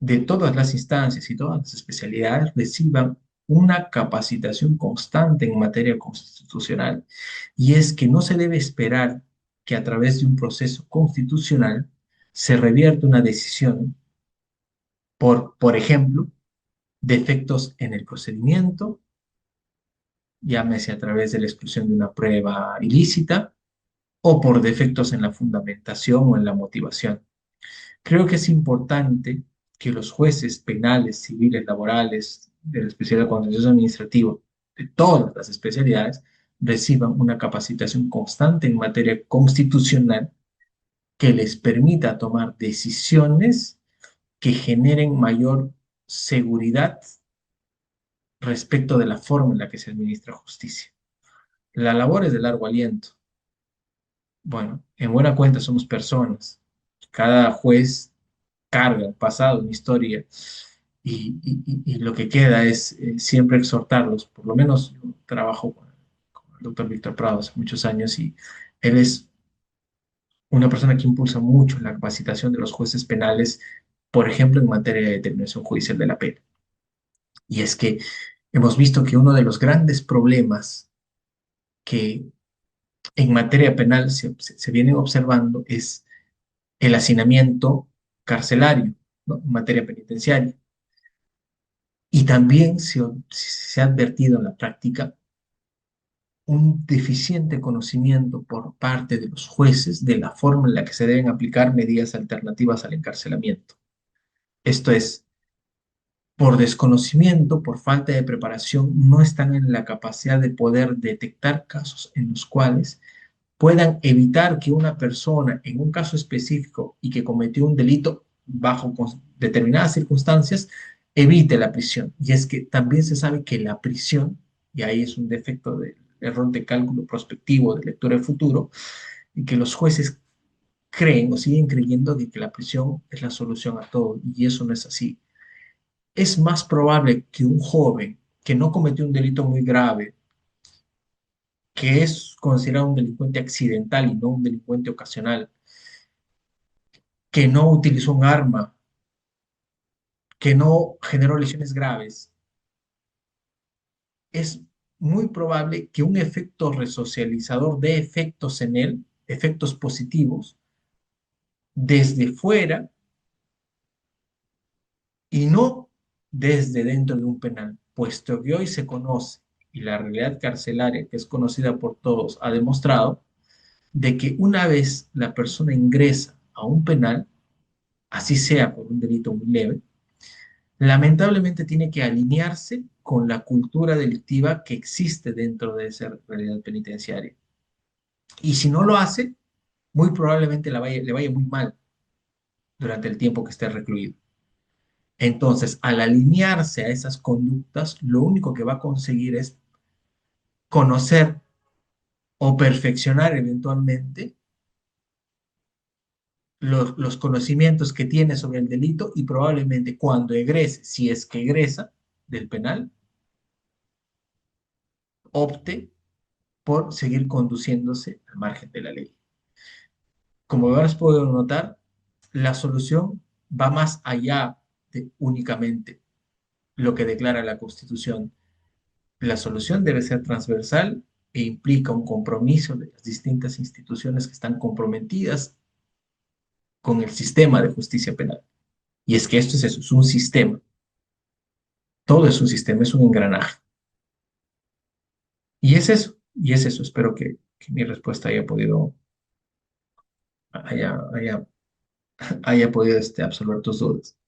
de todas las instancias y todas las especialidades reciban una capacitación constante en materia constitucional. Y es que no se debe esperar que a través de un proceso constitucional se revierta una decisión por ejemplo, defectos en el procedimiento, llámese a través de la exclusión de una prueba ilícita o por defectos en la fundamentación o en la motivación. Creo que es importante que los jueces penales, civiles, laborales, de la especialidad de contencioso administrativo, de todas las especialidades, reciban una capacitación constante en materia constitucional que les permita tomar decisiones que generen mayor seguridad respecto de la forma en la que se administra justicia. La labor es de largo aliento. Bueno, en buena cuenta somos personas. Cada juez carga un pasado, una historia, y lo que queda es siempre exhortarlos. Por lo menos yo trabajo con el doctor Víctor Prado hace muchos años y él es una persona que impulsa mucho la capacitación de los jueces penales, por ejemplo, en materia de determinación judicial de la pena. Y es que hemos visto que uno de los grandes problemas que en materia penal se vienen observando es el hacinamiento carcelario, ¿no? En materia penitenciaria. Y también se ha advertido en la práctica un deficiente conocimiento por parte de los jueces de la forma en la que se deben aplicar medidas alternativas al encarcelamiento. Esto es, por desconocimiento, por falta de preparación, no están en la capacidad de poder detectar casos en los cuales puedan evitar que una persona en un caso específico y que cometió un delito bajo determinadas circunstancias evite la prisión. Y es que también se sabe que la prisión, y ahí es un defecto del error de cálculo prospectivo, de lectura de futuro, y que los jueces creen o siguen creyendo de que la prisión es la solución a todo, y eso no es así. Es más probable que un joven que no cometió un delito muy grave, que es considerado un delincuente accidental y no un delincuente ocasional, que no utilizó un arma, que no generó lesiones graves, es muy probable que un efecto resocializador dé efectos en él, efectos positivos, desde fuera y no desde dentro de un penal, puesto que hoy se conoce y la realidad carcelaria, que es conocida por todos, ha demostrado de que una vez la persona ingresa a un penal, así sea por un delito muy leve, lamentablemente tiene que alinearse con la cultura delictiva que existe dentro de esa realidad penitenciaria. Y si no lo hace, muy probablemente le vaya muy mal durante el tiempo que esté recluido. Entonces, al alinearse a esas conductas, lo único que va a conseguir es conocer o perfeccionar eventualmente los conocimientos que tiene sobre el delito y probablemente cuando egrese, si es que egresa del penal, opte por seguir conduciéndose al margen de la ley. Como habrás podido notar, la solución va más allá de únicamente lo que declara la Constitución. La solución debe ser transversal e implica un compromiso de las distintas instituciones que están comprometidas con el sistema de justicia penal. Y es que esto es eso, es un sistema. Todo es un sistema, es un engranaje. Y es eso, y es eso. Espero que mi respuesta haya, haya podido absolver tus dudas.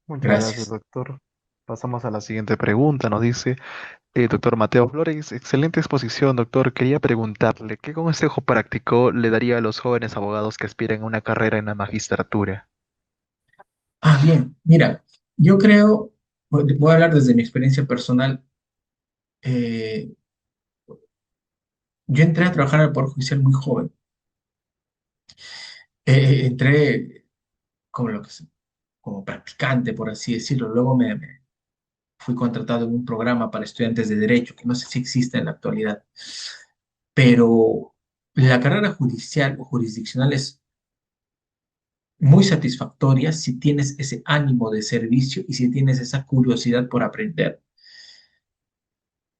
Muchas gracias, Gracias. doctor. Pasamos a la siguiente pregunta. Nos dice, doctor Mateo Flores, excelente exposición, doctor. Quería preguntarle, ¿qué consejo práctico le daría a los jóvenes abogados que aspiran a una carrera en la magistratura? Bien, mira, yo creo, voy a hablar desde mi experiencia personal. eh, yo entré a trabajar al Poder Judicial muy joven. Entré como, como practicante, por así decirlo. Luego me fui contratado en un programa para estudiantes de Derecho, que no sé si existe en la actualidad. Pero la carrera judicial o jurisdiccional es muy satisfactoria si tienes ese ánimo de servicio y si tienes esa curiosidad por aprender.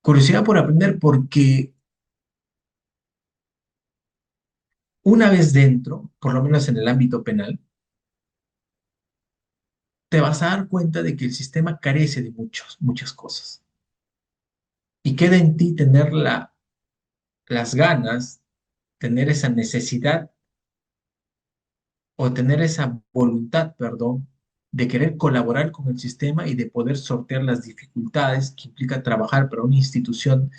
Curiosidad por aprender porque una vez dentro, por lo menos en el ámbito penal, te vas a dar cuenta de que el sistema carece de muchas cosas. Y queda en ti tener las ganas, tener esa necesidad o tener esa voluntad, perdón, de querer colaborar con el sistema y de poder sortear las dificultades que implica trabajar para una institución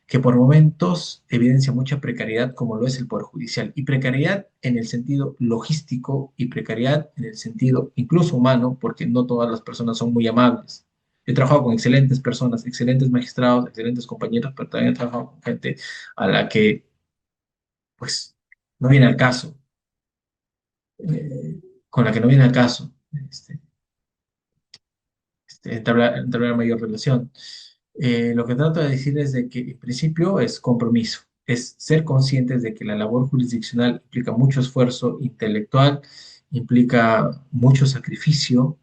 que por momentos evidencia mucha precariedad, como lo es el Poder Judicial, y precariedad en el sentido logístico y precariedad en el sentido incluso humano, porque no todas las personas son muy amables. He trabajado con excelentes personas, excelentes magistrados, excelentes compañeros, pero también he trabajado con gente a la que, pues, no viene al caso, eh, con la que no viene al caso este, entablar mayor relación. Lo que trato de decir es de que en principio es compromiso, es ser conscientes de que la labor jurisdiccional implica mucho esfuerzo intelectual, implica mucho sacrificio,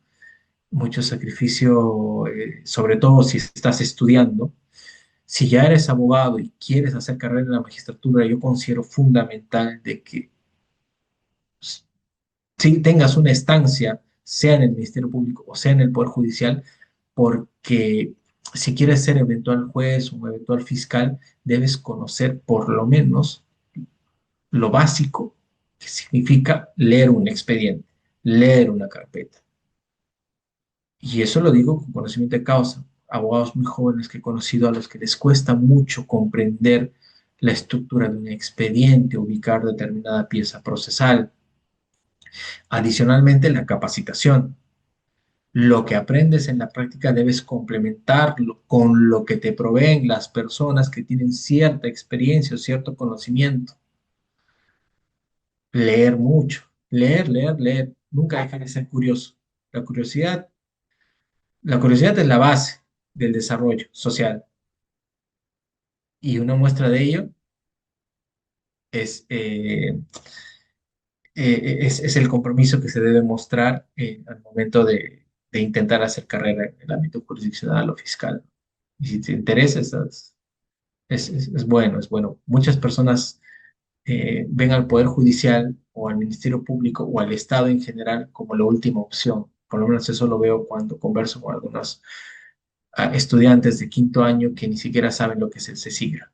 sobre todo si estás estudiando. Si ya eres abogado y quieres hacer carrera en la magistratura, yo considero fundamental de que si tengas una estancia, sea en el Ministerio Público o sea en el Poder Judicial, porque si quieres ser eventual juez o eventual fiscal, debes conocer por lo menos lo básico que significa leer un expediente, leer una carpeta. Y eso lo digo con conocimiento de causa. Abogados muy jóvenes que he conocido a los que les cuesta mucho comprender la estructura de un expediente, ubicar determinada pieza procesal. Adicionalmente, la capacitación. Lo que aprendes en la práctica debes complementarlo con lo que te proveen las personas que tienen cierta experiencia o cierto conocimiento. Leer mucho, leer, leer, leer. Nunca dejes de ser curioso. La curiosidad, la curiosidad es la base del desarrollo social y una muestra de ello es, es el compromiso que se debe mostrar al momento de intentar hacer carrera en el ámbito jurisdiccional o fiscal. Y si te interesa, es bueno, es bueno. Muchas personas ven al Poder Judicial o al Ministerio Público o al Estado en general como la última opción. Por lo menos eso lo veo cuando converso con algunos estudiantes de quinto año que ni siquiera saben lo que es el CESIGRA.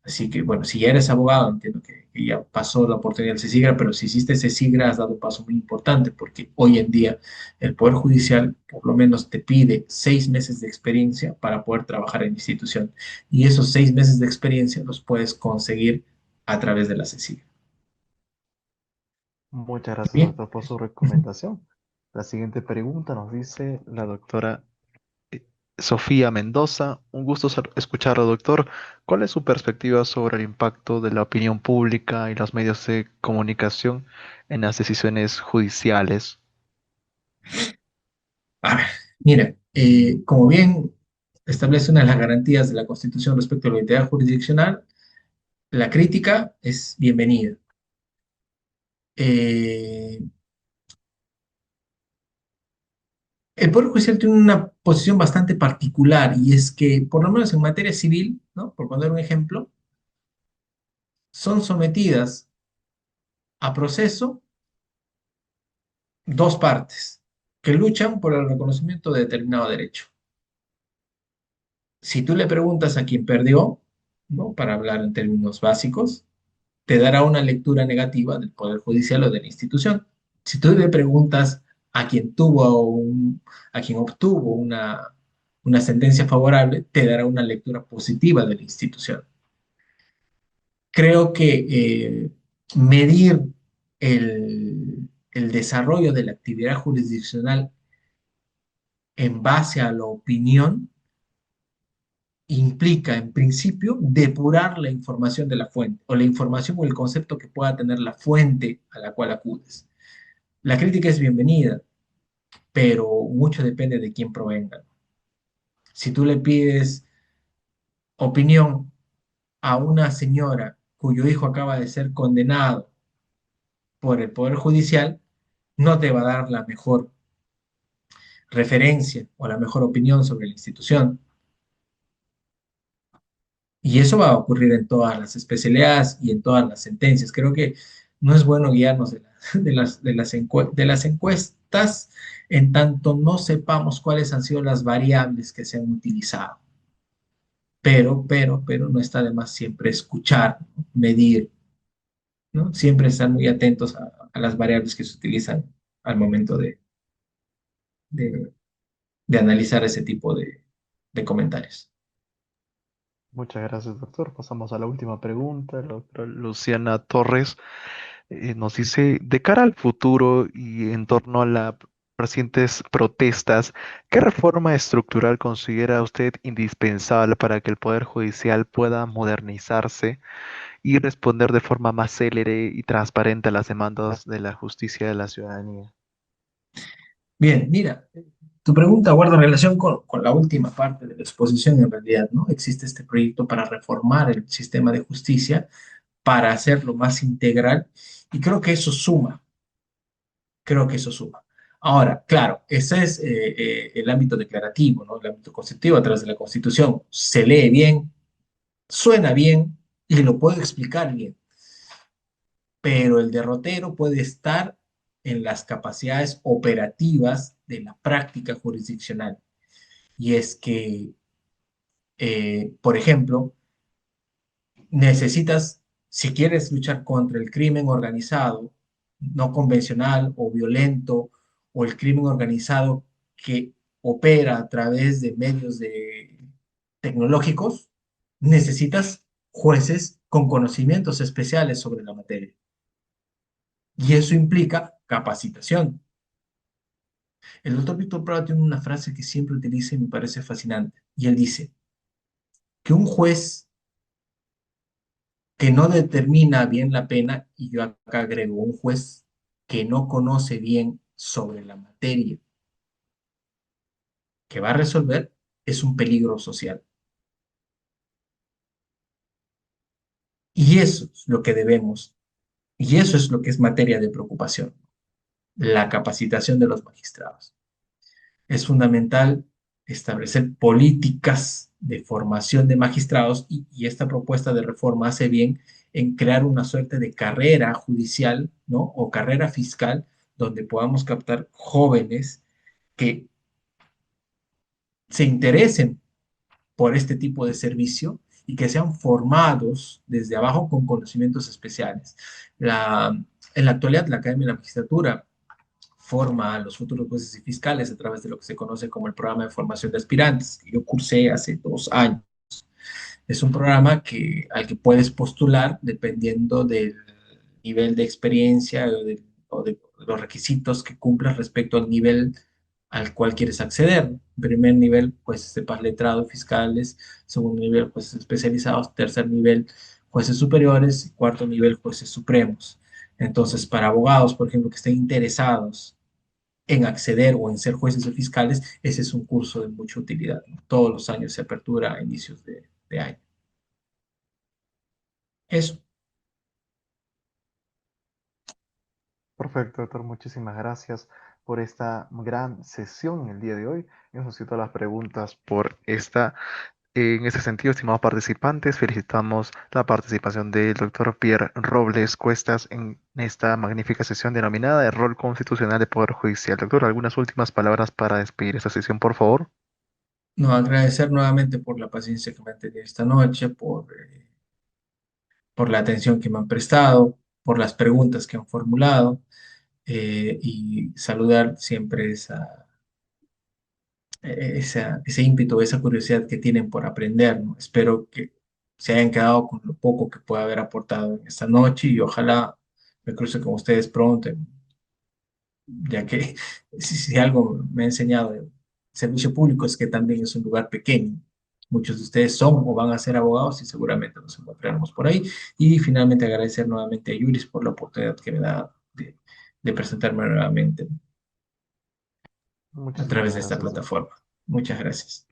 Así que, bueno, si ya eres abogado, entiendo que ya pasó la oportunidad del CESIGRA, pero si hiciste CESIGRA has dado un paso muy importante porque hoy en día el Poder Judicial por lo menos te pide 6 meses de experiencia para poder trabajar en institución. Y esos 6 meses de experiencia los puedes conseguir a través de la CESIGRA. Muchas gracias, Bien. doctor, por su recomendación. La siguiente pregunta nos dice la doctora Sofía Mendoza. Un gusto escucharlo, doctor. ¿Cuál es su perspectiva sobre el impacto de la opinión pública y los medios de comunicación en las decisiones judiciales? A ver, mira, como bien establece una de las garantías de la Constitución respecto a la unidad jurisdiccional. La crítica es bienvenida. Eh, el Poder Judicial tiene una posición bastante particular y es que, por lo menos en materia civil, ¿no? Por poner un ejemplo, son sometidas a proceso dos partes que luchan por el reconocimiento de determinado derecho. Si tú le preguntas a quien perdió, ¿no? Para hablar en términos básicos, te dará una lectura negativa del Poder Judicial o de la institución. Si tú le preguntas a quien a quien obtuvo una sentencia favorable, te dará una lectura positiva de la institución. Creo que medir el desarrollo de la actividad jurisdiccional en base a la opinión implica, en principio, depurar la información de la fuente, o la información o el concepto que pueda tener la fuente a la cual acudes. La crítica es bienvenida, pero mucho depende de quién provenga. Si tú le pides opinión a una señora cuyo hijo acaba de ser condenado por el Poder Judicial, no te va a dar la mejor referencia o la mejor opinión sobre la institución. Y eso va a ocurrir en todas las especialidades y en todas las sentencias. Creo que no es bueno guiarnos de las encuestas en tanto no sepamos cuáles han sido las variables que se han utilizado. Pero no está de más siempre escuchar, ¿no? Medir, ¿no? Siempre estar muy atentos a las variables que se utilizan al momento de, de analizar ese tipo de comentarios. Muchas gracias, doctor. Pasamos a la última pregunta. La doctora Luciana Torres nos dice, de cara al futuro y en torno a las recientes protestas, ¿qué reforma estructural considera usted indispensable para que el Poder Judicial pueda modernizarse y responder de forma más célere y transparente a las demandas de la justicia de la ciudadanía? Bien, mira, tu pregunta guarda relación con la última parte de la exposición en realidad, ¿no? Existe este proyecto para reformar el sistema de justicia, para hacerlo más integral, y creo que eso suma. Ahora, claro, ese es el ámbito declarativo, ¿no? El ámbito constitutivo a través de la Constitución. Se lee bien, suena bien y lo puedo explicar bien, pero el derrotero puede estar en las capacidades operativas de la práctica jurisdiccional. Y es que, por ejemplo, necesitas, si quieres luchar contra el crimen organizado, no convencional o violento, o el crimen organizado que opera a través de medios tecnológicos, necesitas jueces con conocimientos especiales sobre la materia. Y eso implica capacitación. El doctor Víctor Prado tiene una frase que siempre utiliza y me parece fascinante. Y él dice que un juez que no determina bien la pena, y yo acá agrego un juez que no conoce bien sobre la materia que va a resolver, es un peligro social. Y eso es lo que debemos, y eso es lo que es materia de preocupación, la capacitación de los magistrados. Es fundamental establecer políticas de formación de magistrados y esta propuesta de reforma hace bien en crear una suerte de carrera judicial, ¿no? O carrera fiscal donde podamos captar jóvenes que se interesen por este tipo de servicio y que sean formados desde abajo con conocimientos especiales. En la actualidad, la Academia de la Magistratura forma a los futuros jueces y fiscales a través de lo que se conoce como el programa de formación de aspirantes, que yo cursé hace 2 años. Es un programa al que puedes postular dependiendo del nivel de experiencia o de los requisitos que cumplas respecto al nivel al cual quieres acceder. Primer nivel, pues sepas letrado, fiscales. Segundo nivel, jueces especializados. Tercer nivel, jueces superiores. Cuarto nivel, jueces supremos. Entonces, para abogados, por ejemplo, que estén interesados en acceder o en ser jueces o fiscales, ese es un curso de mucha utilidad, ¿no? Todos los años se apertura a inicios de año. Eso. Perfecto, doctor. Muchísimas gracias por esta gran sesión el día de hoy. Hemos hecho todas las preguntas por esta. En ese sentido, estimados participantes, felicitamos la participación del doctor Pierre Robles Cuestas en esta magnífica sesión denominada el rol constitucional del Poder Judicial. Doctor, algunas últimas palabras para despedir esta sesión, por favor. No, agradecer nuevamente por la paciencia que me han tenido esta noche, por la atención que me han prestado, por las preguntas que han formulado y saludar siempre ese ímpetu, esa curiosidad que tienen por aprender, ¿no? Espero que se hayan quedado con lo poco que pueda haber aportado en esta noche y ojalá me cruce con ustedes pronto, ya que si algo me ha enseñado el servicio público es que también es un lugar pequeño. Muchos de ustedes son o van a ser abogados y seguramente nos encontraremos por ahí. Y finalmente agradecer nuevamente a Yuris por la oportunidad que me da de presentarme nuevamente a Muchísimas través de esta gracias, doctor. plataforma. Muchas gracias.